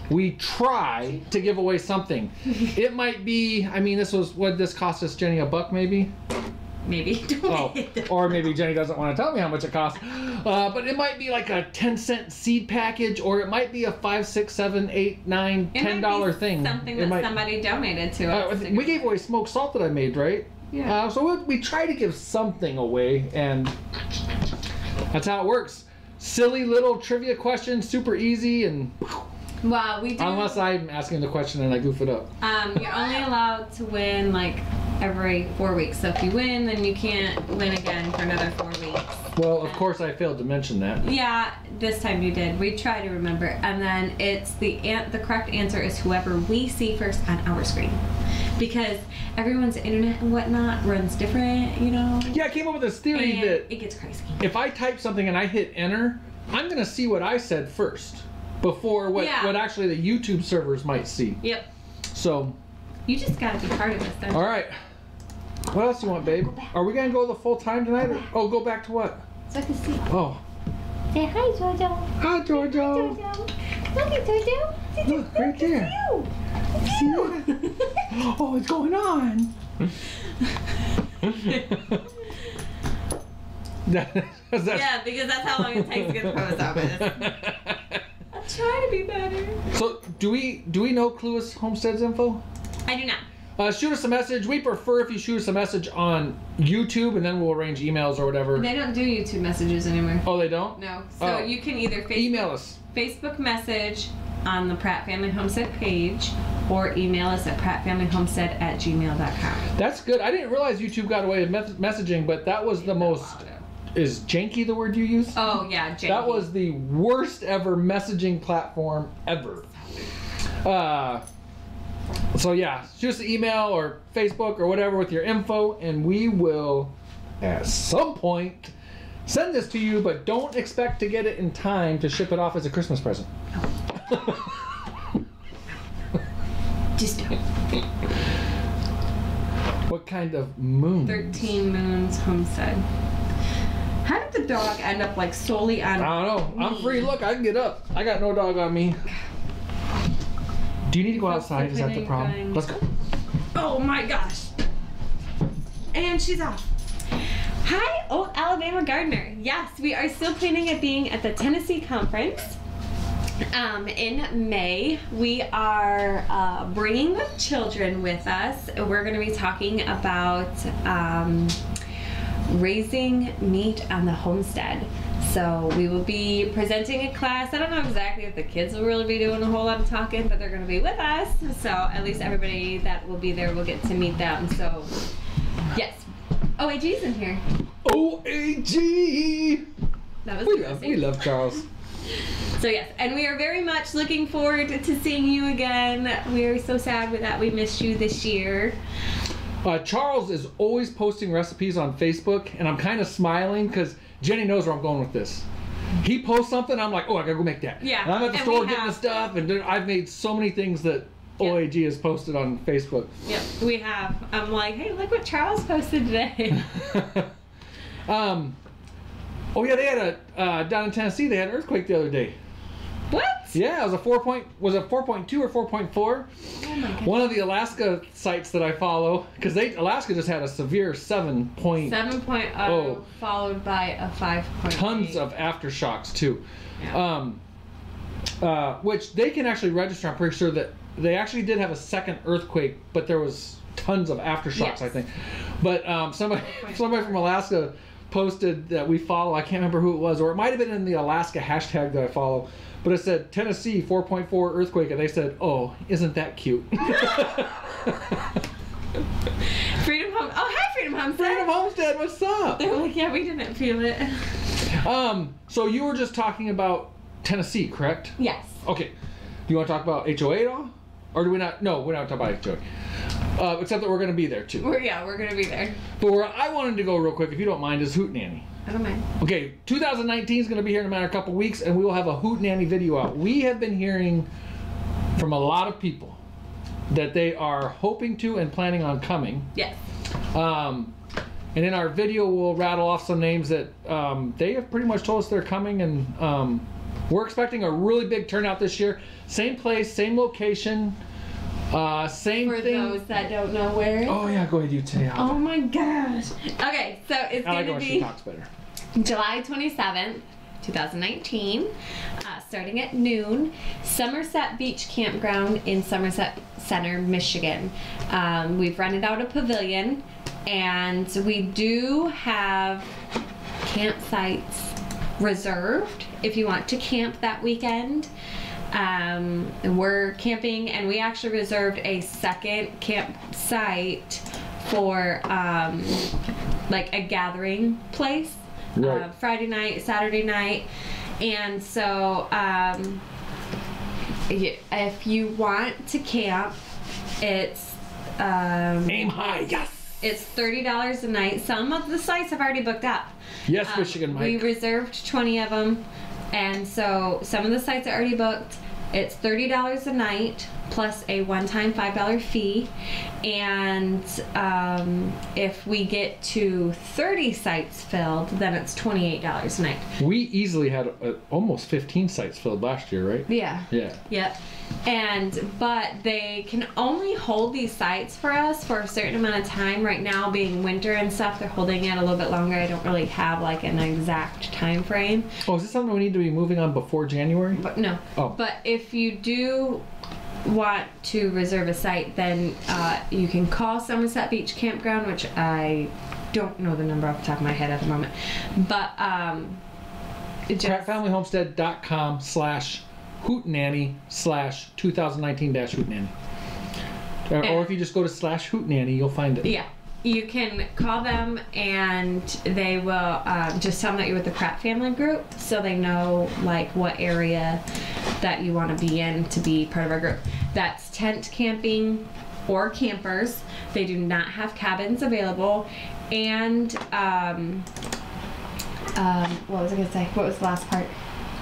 we try to give away something. It might be, I mean, this cost us, Jenny, $1 maybe? Maybe. Or maybe Jenny doesn't want to tell me how much it costs. But it might be like a 10-cent seed package, or it might be a $5, $6, $7, $8, $9, $10 thing. Something that somebody donated to us. We gave away smoked salt that I made, right? Yeah. So we try to give something away, and that's how it works. Silly little trivia questions, super easy, and well, we do. Unless I'm asking the question and I goof it up. You're only allowed to win like every 4 weeks. So if you win, then you can't win again for another 4 weeks. Well, of course I failed to mention that. Yeah, this time you did. We try to remember, and then it's the correct answer is whoever we see first on our screen. Because everyone's internet and whatnot runs different, you know? Yeah, I came up with this theory that it gets crazy. If I type something and I hit enter, I'm going to see what I said first before what actually the YouTube servers might see. Yep. So. You just got to be part of this, don't you? All right. What else do you want, babe? Are we going to go the full time tonight? Or, go back to what? So I can see. Oh. Say hi, Jojo. Hi, Jojo. Hi, Jojo. Look at Jojo. Look, right there. See that? Oh, what's going on? Yeah, because that's how long it takes to get the post office. I'm trying to be better. So, do we know Clueless Homestead's info? I do not. Shoot us a message. We prefer if you shoot us a message on YouTube, and then we'll arrange emails or whatever. They don't do YouTube messages anymore. Oh, they don't? No. So you can either email us. Facebook message on the Pratt Family Homestead page, or email us at prattfamilyhomestead@gmail.com. That's good. I didn't realize YouTube got away with messaging, but that was the most... Is janky the word you use? Oh, yeah, janky. That was the worst ever messaging platform ever. So yeah, shoot us an email or Facebook or whatever with your info, and we will, at some point, send this to you, but don't expect to get it in time to ship it off as a Christmas present. Just don't. What kind of moon? 13 Moons Homestead. How did the dog end up like solely on I don't know. me? I'm free. Look, I can get up. I got no dog on me. Do you need to go outside? Is that the problem? Let's go. Oh my gosh. And she's off. Hi, Old Alabama Gardener. Yes, we are still planning at being at the Tennessee Conference in May. We are bringing the children with us. We're going to be talking about raising meat on the homestead. So we will be presenting a class. I don't know exactly if the kids will really be doing a whole lot of talking, but they're going to be with us. So at least everybody that will be there will get to meet them. So yes. OAG's in here. OAG! That was we love Charles. So yes, and we are very much looking forward to seeing you again. We are so sad that we missed you this year. Charles is always posting recipes on Facebook, and I'm kind of smiling because Jenny knows where I'm going with this. He posts something, I'm like, oh, I gotta go make that. Yeah. And I'm at the store getting the stuff, and I've made so many things that OAG has posted on Facebook. Yep, we have. I'm like, hey, look what Charles posted today. Oh yeah, they had a down in Tennessee. They had an earthquake the other day. What? Yeah, it was a 4.2 or 4.4? Oh my goodness. One of the Alaska sites that I follow, because Alaska just had a severe 7.0 followed by a 5.8. Tons of aftershocks too. Yeah. Which they can actually register. I'm pretty sure that they actually did have a second earthquake, but there was tons of aftershocks, Yes. I think. But somebody from Alaska posted that we follow. I can't remember who it was, or it might have been in the Alaska hashtag that I follow. But it said Tennessee 4.4 earthquake, and they said, "Oh, isn't that cute?" Freedom Home. Oh, hi, Freedom Homestead. Freedom Homestead, what's up? They're like, yeah, we didn't feel it. So you were just talking about Tennessee, correct? Yes. Okay. Do you want to talk about HOA at all? Or do we not? No, we're not talking about HOA. Except that we're going to be there too. We're going to be there. But where I wanted to go real quick, if you don't mind, is Hootenanny. I don't mind. Okay, 2019 is going to be here in a matter of a couple weeks, and we will have a Hootenanny video out. We have been hearing from a lot of people that they are hoping to and planning on coming. Yes. And in our video, we'll rattle off some names that they have pretty much told us they're coming, and we're expecting a really big turnout this year. Same place, same location, same For thing. those that don't know where. Oh yeah, go ahead, you tell. Oh my gosh. Okay, so it's I like going to when she be talks better. July 27th, 2019, starting at noon, Somerset Beach Campground in Somerset Center, Michigan. We've rented out a pavilion, and we do have campsites reserved if you want to camp that weekend. We're camping, and we actually reserved a second campsite for like a gathering place. Right. Friday night, Saturday night, and so if you want to camp, it's Aim high, yes. it's $30 a night. Some of the sites have already booked up. Yes, Michigan Mike. We reserved 20 of them, and so some of the sites are already booked. It's $30 a night plus a one-time $5 fee, and if we get to 30 sites filled, then it's $28 a night. We easily had almost 15 sites filled last year, right? Yeah. Yeah. Yep. But they can only hold these sites for us for a certain amount of time. Right now, being winter and stuff, they're holding it a little bit longer. I don't really have like an exact time frame. Oh, is this something we need to be moving on before January? But no. Oh. But if you do want to reserve a site, then you can call Somerset Beach Campground, which I don't know the number off the top of my head at the moment. But PrattFamilyHomestead.com/Hootenanny/2019-Hootenanny. Or if you just go to /Hootenanny, you'll find it. Yeah. You can call them, and they will just tell them that you're with the Pratt family group, so they know like what area that you want to be in to be part of our group. That's tent camping or campers. They do not have cabins available, and what was I gonna say? What was the last part?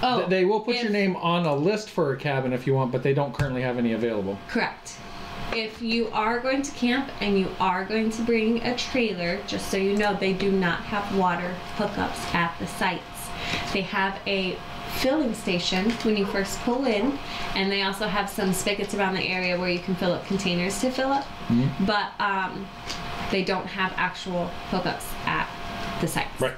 Oh, They will put your name on a list for a cabin if you want, but they don't currently have any available. Correct. If you are going to camp and you are going to bring a trailer, just so you know, they do not have water hookups at the sites. They have a filling station when you first pull in, and they also have some spigots around the area where you can fill up containers to fill up. Mm-hmm. But they don't have actual hookups at the sites. Right.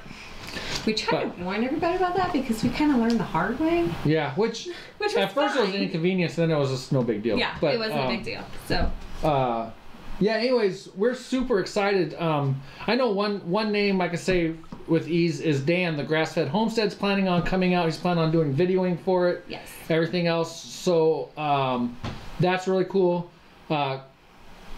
We try to warn everybody about that because we kind of learned the hard way. Yeah, which at first it was an inconvenience, then it was just no big deal. Yeah, but, it wasn't a big deal. So. Yeah. Anyways, we're super excited. I know one name I can say with ease is Dan. The Grass-Fed Homestead's planning on coming out. He's planning on doing videoing for it. Yes. Everything else. So that's really cool.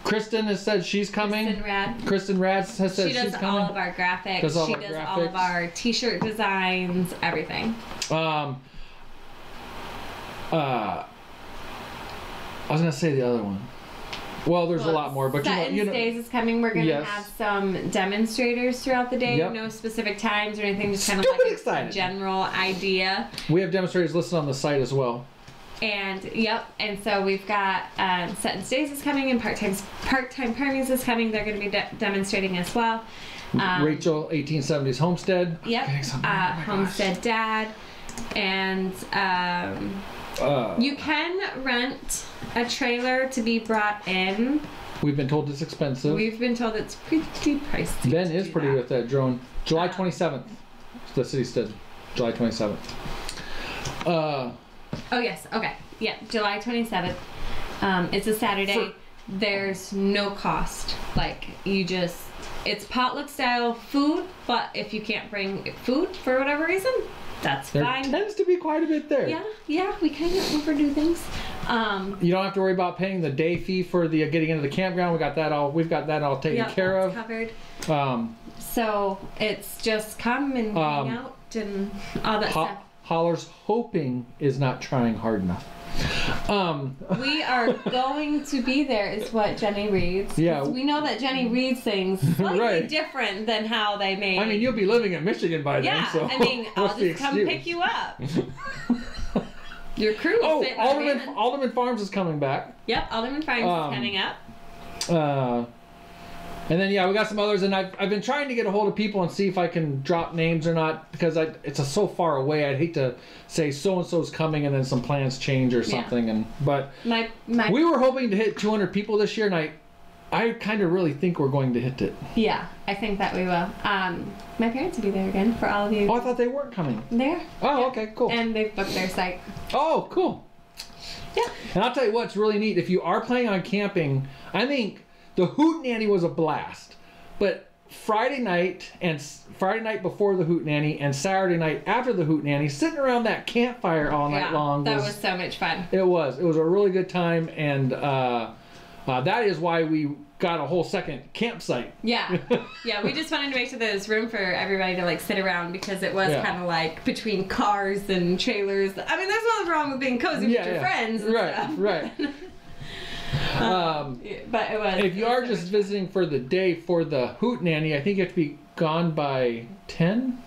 Kristin has said she's coming. Kristin RAD has said she's coming. She does all of our graphics. She does all of our t-shirt designs, everything. I was gonna say the other one. Well, there's a lot more, but you know. Days is coming. We're gonna have some demonstrators throughout the day. Yep. No specific times or anything. Just kind of like a general idea. We have demonstrators listed on the site as well. And and so we've got Set and Stays is coming, and part-time Permies is coming. They're going to be demonstrating as well. Rachel, 1870s Homestead. Yep. Homestead Dad. And you can rent a trailer to be brought in. We've been told it's expensive. We've been told it's pretty pricey. Ben is pretty good with that drone. July 27th. The city said July 27th. Oh, yes. Okay. Yeah, July 27th. It's a Saturday. There's no cost. Like, it's potluck style food, but if you can't bring food for whatever reason, that's fine. There tends to be quite a bit there. Yeah, we kind of overdo things. You don't have to worry about paying the day fee for the getting into the campground. We've got that all taken care of. Covered. So it's just come and hang out and all that stuff. Holler's hoping is not trying hard enough. We are going to be there, is what Jenny reads. Yeah. We know that Jenny reads things slightly different than how they may. I mean, you'll be living in Michigan by then, so. I mean, I'll just come pick you up. Your crew will fit in our van. Alderman Farms is coming back. Yep, Alderman Farms is coming up. And then, we got some others, and I've been trying to get a hold of people and see if I can drop names or not, because it's so far away. I'd hate to say so-and-so's coming and then some plans change or something. But we were hoping to hit 200 people this year, and I kind of really think we're going to hit it. Yeah, I think that we will. My parents will be there again for all of you. Oh, I thought they weren't coming. There. Oh, okay, cool. And they've booked their site. Oh, cool. Yeah. And I'll tell you what's really neat. If you are planning on camping, I think the Hootenanny was a blast. But Friday night before the Hootenanny and Saturday night after the Hootenanny, sitting around that campfire all night long. That was so much fun. It was. It was a really good time, and that is why we got a whole second campsite. Yeah. Yeah, we just wanted to make sure there was room for everybody to like sit around, because it was kind of like between cars and trailers. I mean, there's nothing wrong with being cozy with your friends and stuff. Right. But it was. If you are just visiting for the day for the Hootenanny, I think you have to be gone by 10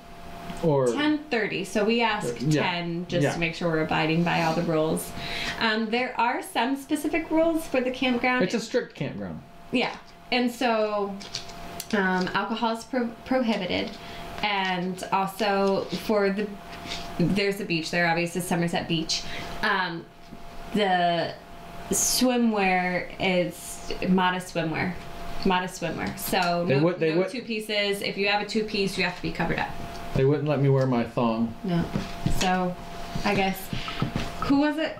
or 10:30. So we asked 10 just to make sure we're abiding by all the rules. There are some specific rules for the campground. It's a strict campground. Yeah, and so alcohol is prohibited, and also there's a beach there. Obviously, Somerset Beach. The swimwear is modest swimwear. So no two pieces. If you have a two-piece, you have to be covered up. They wouldn't let me wear my thong. No. So I guess, who was it?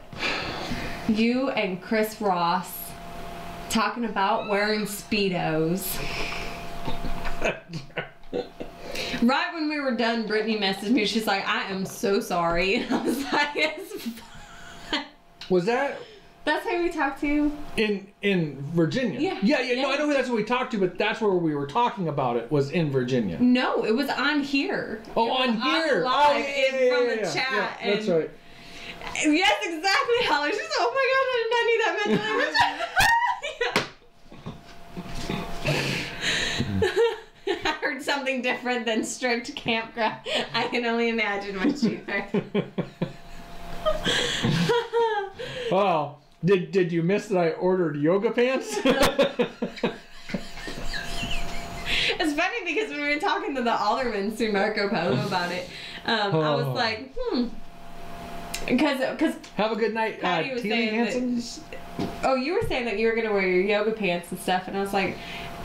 You and Chris Ross talking about wearing Speedos. Right when we were done, Brittany messaged me. She's like, I am so sorry. And I was like, it's fine. Was that? That's who we talked to. In Virginia. Yeah. No, I know that's what we talked to, but that's where we were talking about it, was in Virginia. No, it was on here. Oh, on here. Live from the chat. Yeah, that's right. Yes, exactly, Holly. She's like, oh my god, I did not need that mental image. I heard something different than strict campground. I can only imagine what she heard. Oh, did you miss that I ordered yoga pants? It's funny because when we were talking to the alderman through Marco Polo about it, I was like, Because have a good night, Tina Hansen. Oh, you were saying that you were going to wear your yoga pants and stuff, and I was like,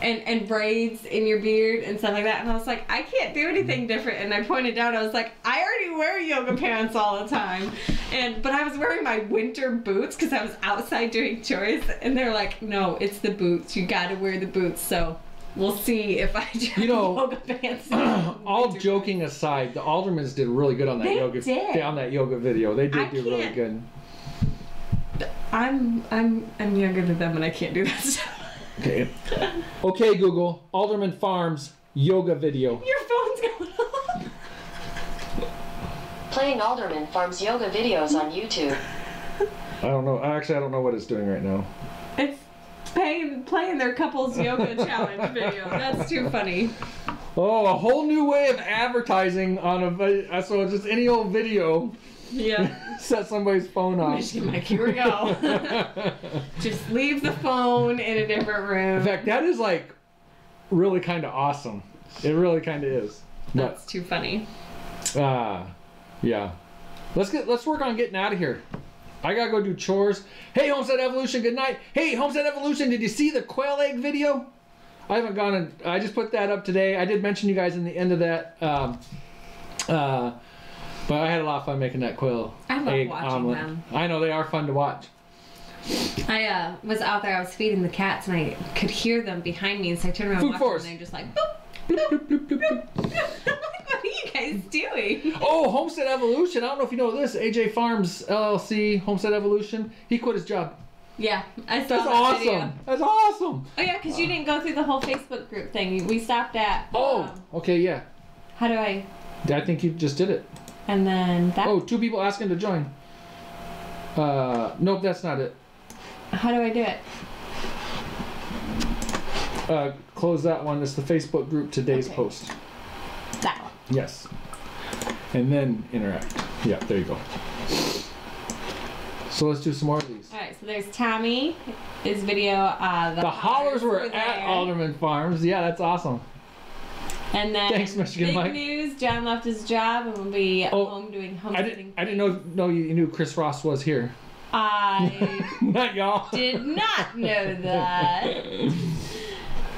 and braids in your beard and stuff like that, and I was like, I can't do anything different. And I pointed out, I was like, I already wear yoga pants all the time, but I was wearing my winter boots because I was outside doing chores, and they're like, no, it's the boots. You got to wear the boots. So we'll see if I do yoga pants. All joking aside, the aldermans did really good on that yoga video. They did do really good. I'm younger than them, and I can't do that stuff. Okay, Google, Alderman Farms yoga video. Your phone's going off. Playing Alderman Farms yoga videos on YouTube. I don't know. Actually, I don't know what it's doing right now. It's playing their couples yoga challenge video. That's too funny. Oh, a whole new way of advertising on a so just any old video. Yeah. Set somebody's phone off. Like, here we go. Just leave the phone in a different room. In fact, that is like really kind of awesome. It really kind of is. That's too funny. Yeah. Let's work on getting out of here. I gotta go do chores. Hey, Homestead Evolution, good night. Hey, Homestead Evolution, did you see the quail egg video? I haven't gone and I just put that up today. I did mention you guys in the end of that. But I had a lot of fun making that quail egg omelet. Them. I know, they are fun to watch. I was out there, I was feeding the cats, and I could hear them behind me, so I turned around and watched them, and they're just like, boop, bloop, bloop, bloop, bloop. What are you guys doing? Oh, Homestead Evolution. I don't know if you know this. AJ Farms, LLC, Homestead Evolution. He quit his job. Yeah, I saw That's that awesome. video. That's awesome. Oh, yeah, because you didn't go through the whole Facebook group thing. We stopped at... okay, yeah. How do I think you just did it. And then that... Oh, 2 people asking to join. Nope, that's not it. How do I do it? Close that one. It's the Facebook group today's post. That one. Yes. And then interact. Yeah, there you go. So let's do some more of these. Alright, so there's Tommy. His video. The hollers were at Alderman Farms. Yeah, that's awesome. And then thanks, Michigan big Mike. news, John left his job and will be home doing homesteading. I didn't know you knew Chris Ross was here. I not y'all. Did not know that.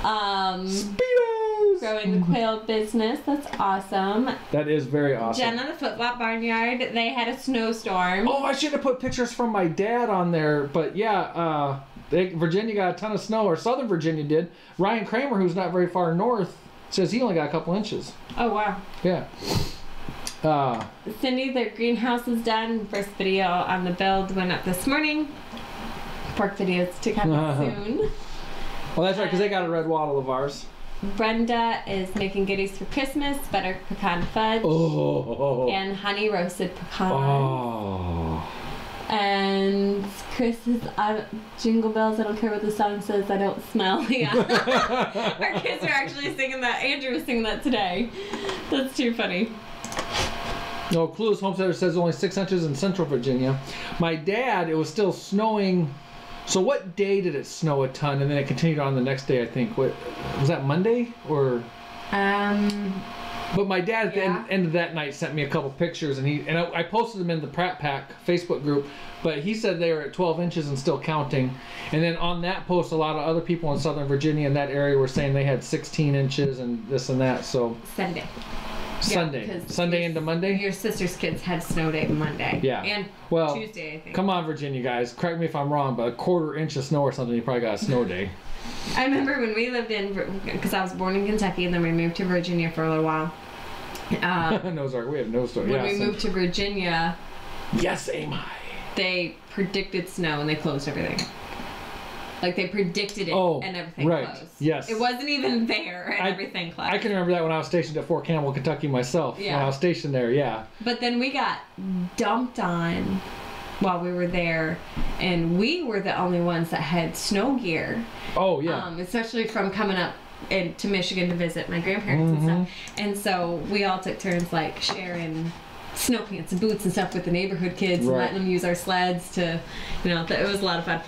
Speedos! Growing the quail business. That's awesome. That is very awesome. Jen on the Footlot Barnyard. They had a snowstorm. Oh, I should have put pictures from my dad on there. But yeah, Virginia got a ton of snow, or Southern Virginia did. Ryan Kramer, who's not very far north, says he only got a couple inches. Oh, wow. Yeah. Cindy, their greenhouse is done. First video on the build went up this morning. Pork videos to come soon. Well, that's right, because they got a red wattle of ours. Brenda is making goodies for Christmas, butter pecan fudge, and honey roasted pecan. Oh. And Chris is Jingle Bells, I don't care what the song says, I don't smell. Yeah. Our kids are actually singing that. Andrew was singing that today. That's too funny. No, Clueless Homesteader says only 6 inches in Central Virginia. My dad, it was still snowing. So what day did it snow a ton? And then it continued on the next day, I think. What was that, Monday? Or But my dad at the end of that night sent me a couple pictures, and I posted them in the Pratt Pack Facebook group, but he said they were at 12 inches and still counting. And then on that post, a lot of other people in Southern Virginia in that area were saying they had 16 inches and this and that. So Sunday into Monday? Your sister's kids had snow day Monday. Yeah. And Tuesday, I think. Come on, Virginia guys. Correct me if I'm wrong, but a 1/4 inch of snow or something, you probably got a snow day. I remember when we lived because I was born in Kentucky and then we moved to Virginia for a little while. We have no story. When we moved to Virginia. Yes, am I. They predicted snow and they closed everything. Like they predicted it and everything closed. Yes. It wasn't even there and everything closed. I can remember that when I was stationed at Fort Campbell, Kentucky myself. Yeah. When I was stationed there, yeah. But then we got dumped on while we were there, and we were the only ones that had snow gear. Oh, yeah. Especially from coming up to Michigan to visit my grandparents and stuff. And so we all took turns like sharing snow pants and boots and stuff with the neighborhood kids and letting them use our sleds to, it was a lot of fun.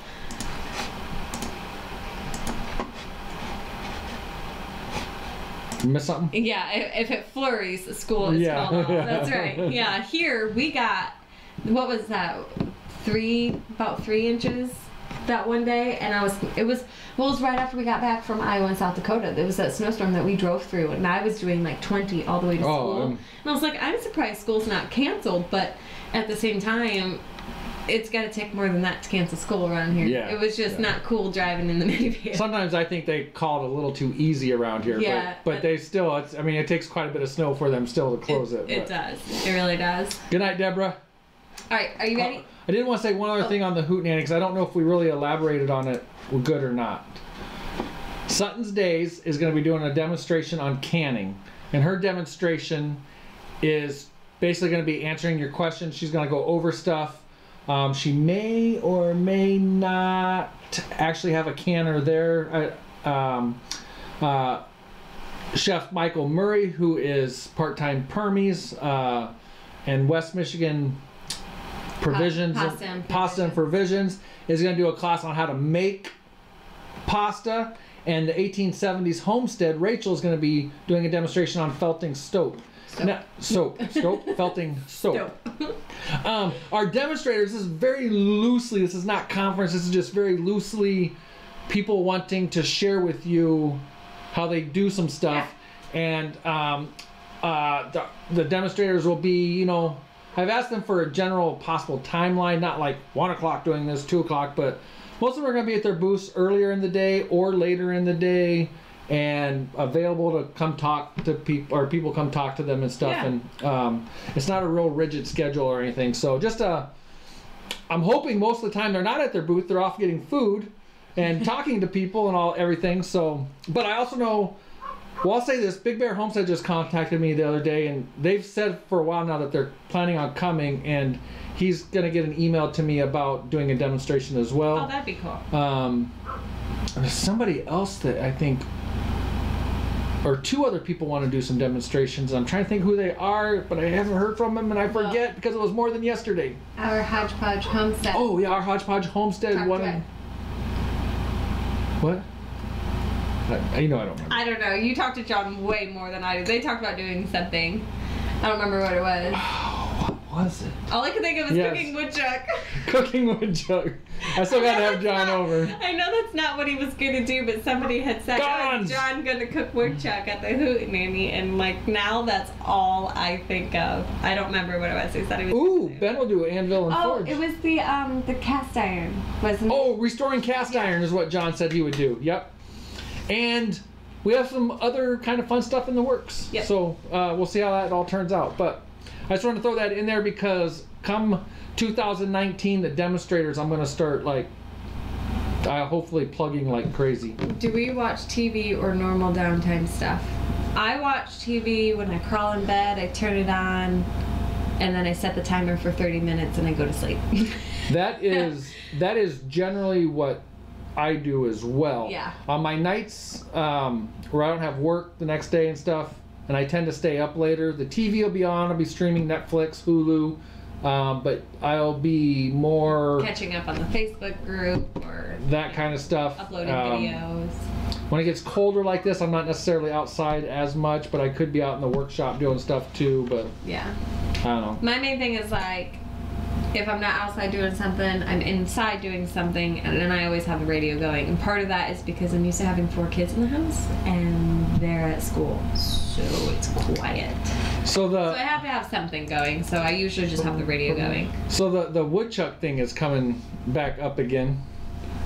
You miss something? Yeah, if it flurries, the school is called off. That's right. Yeah, here we got, what was that? About 3 inches that one day, and it was right after we got back from Iowa and South Dakota. There was that snowstorm that we drove through, and I was doing like 20 all the way to school. And I was like, I'm surprised school's not canceled, but at the same time, it's got to take more than that to cancel school around here. Yeah, it was just not cool driving in the minivan. Sometimes I think they call it a little too easy around here. Yeah, but they still, it takes quite a bit of snow for them still to close it. It does. It really does. Good night, Deborah. All right, are you ready? I did want to say one other thing on the Hootenanny, because I don't know if we really elaborated on it good or not. Sutton's Days is going to be doing a demonstration on canning, and her demonstration is basically going to be answering your questions. She's going to go over stuff. She may or may not actually have a canner there. Chef Michael Murray, who is part-time Permies and West Michigan Provisions, Pasta and Provisions, is going to do a class on how to make pasta and the 1870s Homestead, Rachel is going to be doing a demonstration on felting soap. Felting soap. Our demonstrators, this is very loosely, this is not conference, this is just very loosely people wanting to share with you how they do some stuff. And the demonstrators will be, you know, I've asked them for a general possible timeline, not like 1 o'clock doing this, 2 o'clock, but most of them are going to be at their booths earlier in the day or later in the day, and available to come talk to people, or people come talk to them and stuff. And it's not a real rigid schedule or anything. So just I'm hoping most of the time they're not at their booth, they're off getting food and talking to people and everything. So, but I also know, well, I'll say this, Big Bear Homestead just contacted me the other day, and they've said for a while now that they're planning on coming, and he's going to get an email to me about doing a demonstration as well. Oh, that'd be cool. There's somebody else that I think, or 2 other people want to do some demonstrations. I'm trying to think who they are, but I haven't heard from them, and I forget because it was more than yesterday. Our Hodgepodge Homestead. Oh, yeah, our Hodgepodge Homestead. What? You know I don't remember. I don't know. You talked to John way more than I did. They talked about doing something. I don't remember what it was. What was it? All I could think of was cooking woodchuck. Cooking woodchuck. I still got to have John over. I know that's not what he was going to do, but somebody had said, oh, is John going to cook woodchuck at the Hootenanny? And like now that's all I think of. I don't remember what it was. He said he was. Ooh, Ben will do anvil and forge. Oh, it was the cast iron, wasn't it? Oh, restoring cast iron is what John said he would do. Yep. And we have some other kind of fun stuff in the works. Yep. So we'll see how that all turns out. But I just wanted to throw that in there because come 2019, the demonstrators, I'm going to start like hopefully plugging like crazy. Do we watch TV or normal downtime stuff? I watch TV when I crawl in bed, I turn it on, and then I set the timer for 30 minutes and I go to sleep. That is generally what I do as well. Yeah. On my nights where I don't have work the next day and stuff, and I tend to stay up later, the TV will be on, I'll be streaming Netflix, Hulu, but I'll be more catching up on the Facebook group or that kind of stuff. Uploading videos. When it gets colder like this, I'm not necessarily outside as much, but I could be out in the workshop doing stuff too, but yeah. I don't know. My main thing is like, if I'm not outside doing something, I'm inside doing something, and then I always have the radio going. And part of that is because I'm used to having 4 kids in the house, and they're at school, so it's quiet. So I have to have something going, so I usually just have the radio going. So the woodchuck thing is coming back up again.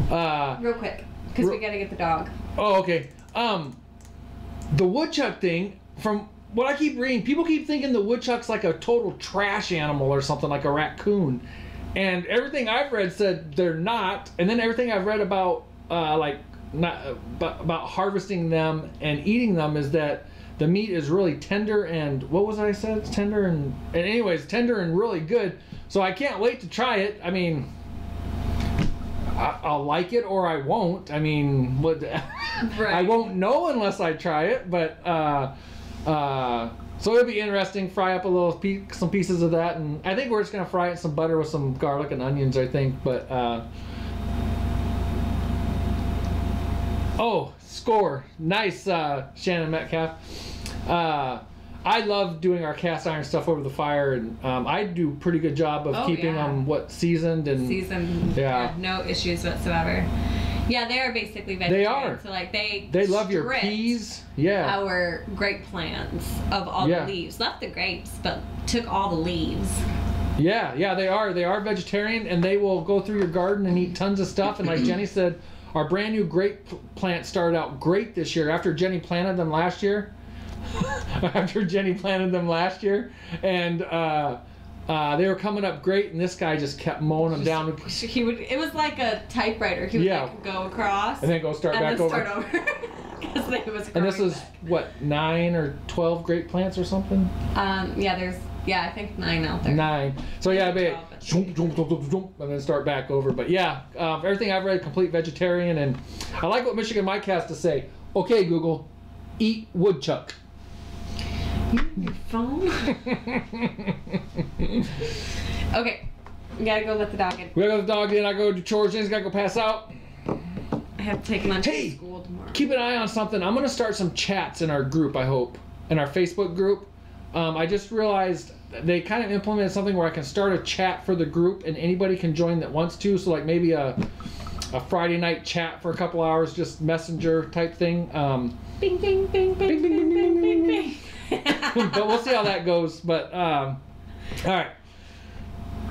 Real quick, because we gotta get the dog. Oh, okay. The woodchuck thing, from what I keep reading, people keep thinking the woodchuck's like a total trash animal or something, like a raccoon. And everything I've read said they're not. And then everything I've read about about harvesting them and eating them is that the meat is really tender and, what was it I said? It's tender and anyways, tender and really good. So I can't wait to try it. I mean, I'll like it or I won't. I mean, right. I won't know unless I try it, but so it'll be interesting. Fry up a little some pieces of that, and I think we're just gonna fry it in some butter with some garlic and onions, I think. But oh, score, nice, Shannon Metcalf. I love doing our cast iron stuff over the fire, and I do a pretty good job of keeping them seasoned and seasoned. Yeah, no issues whatsoever. Yeah, they are basically vegetarian. They are. So like they love your peas. Yeah. Our grape plants of all the leaves. Left the grapes, but took all the leaves. Yeah, they are. They are vegetarian, and they will go through your garden and eat tons of stuff. And like Jenny said, our brand new grape plants started out great this year after Jenny planted them last year. And they were coming up great, and this guy just kept mowing them down. It was like a typewriter. He would like go across and then go start back over. And this is what, 9 or 12 grape plants or something? I think 9 out there. 9. So yeah, and then start back over. But yeah, everything I've read, complete vegetarian, and I like what Michigan Mike has to say. Okay, Google, eat woodchuck. Your phone? Okay, we gotta go let the dog in. We gotta go let the dog in. I go do chores. Jenny's gotta go pass out. I have to take lunch Hey, to school tomorrow. keep an eye on something. I'm gonna start some chats in our group. I hope in our Facebook group. I just realized they kind of implemented something where I can start a chat for the group and anybody can join that wants to. So like maybe a Friday night chat for a couple hours, just messenger type thing. Bing, bing, bing, bing, bing, bing, bing, bing. But we'll see how that goes. But all right.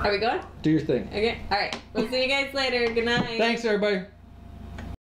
Are we going? Do your thing. Okay. All right. We'll see you guys later. Good night. Thanks, everybody.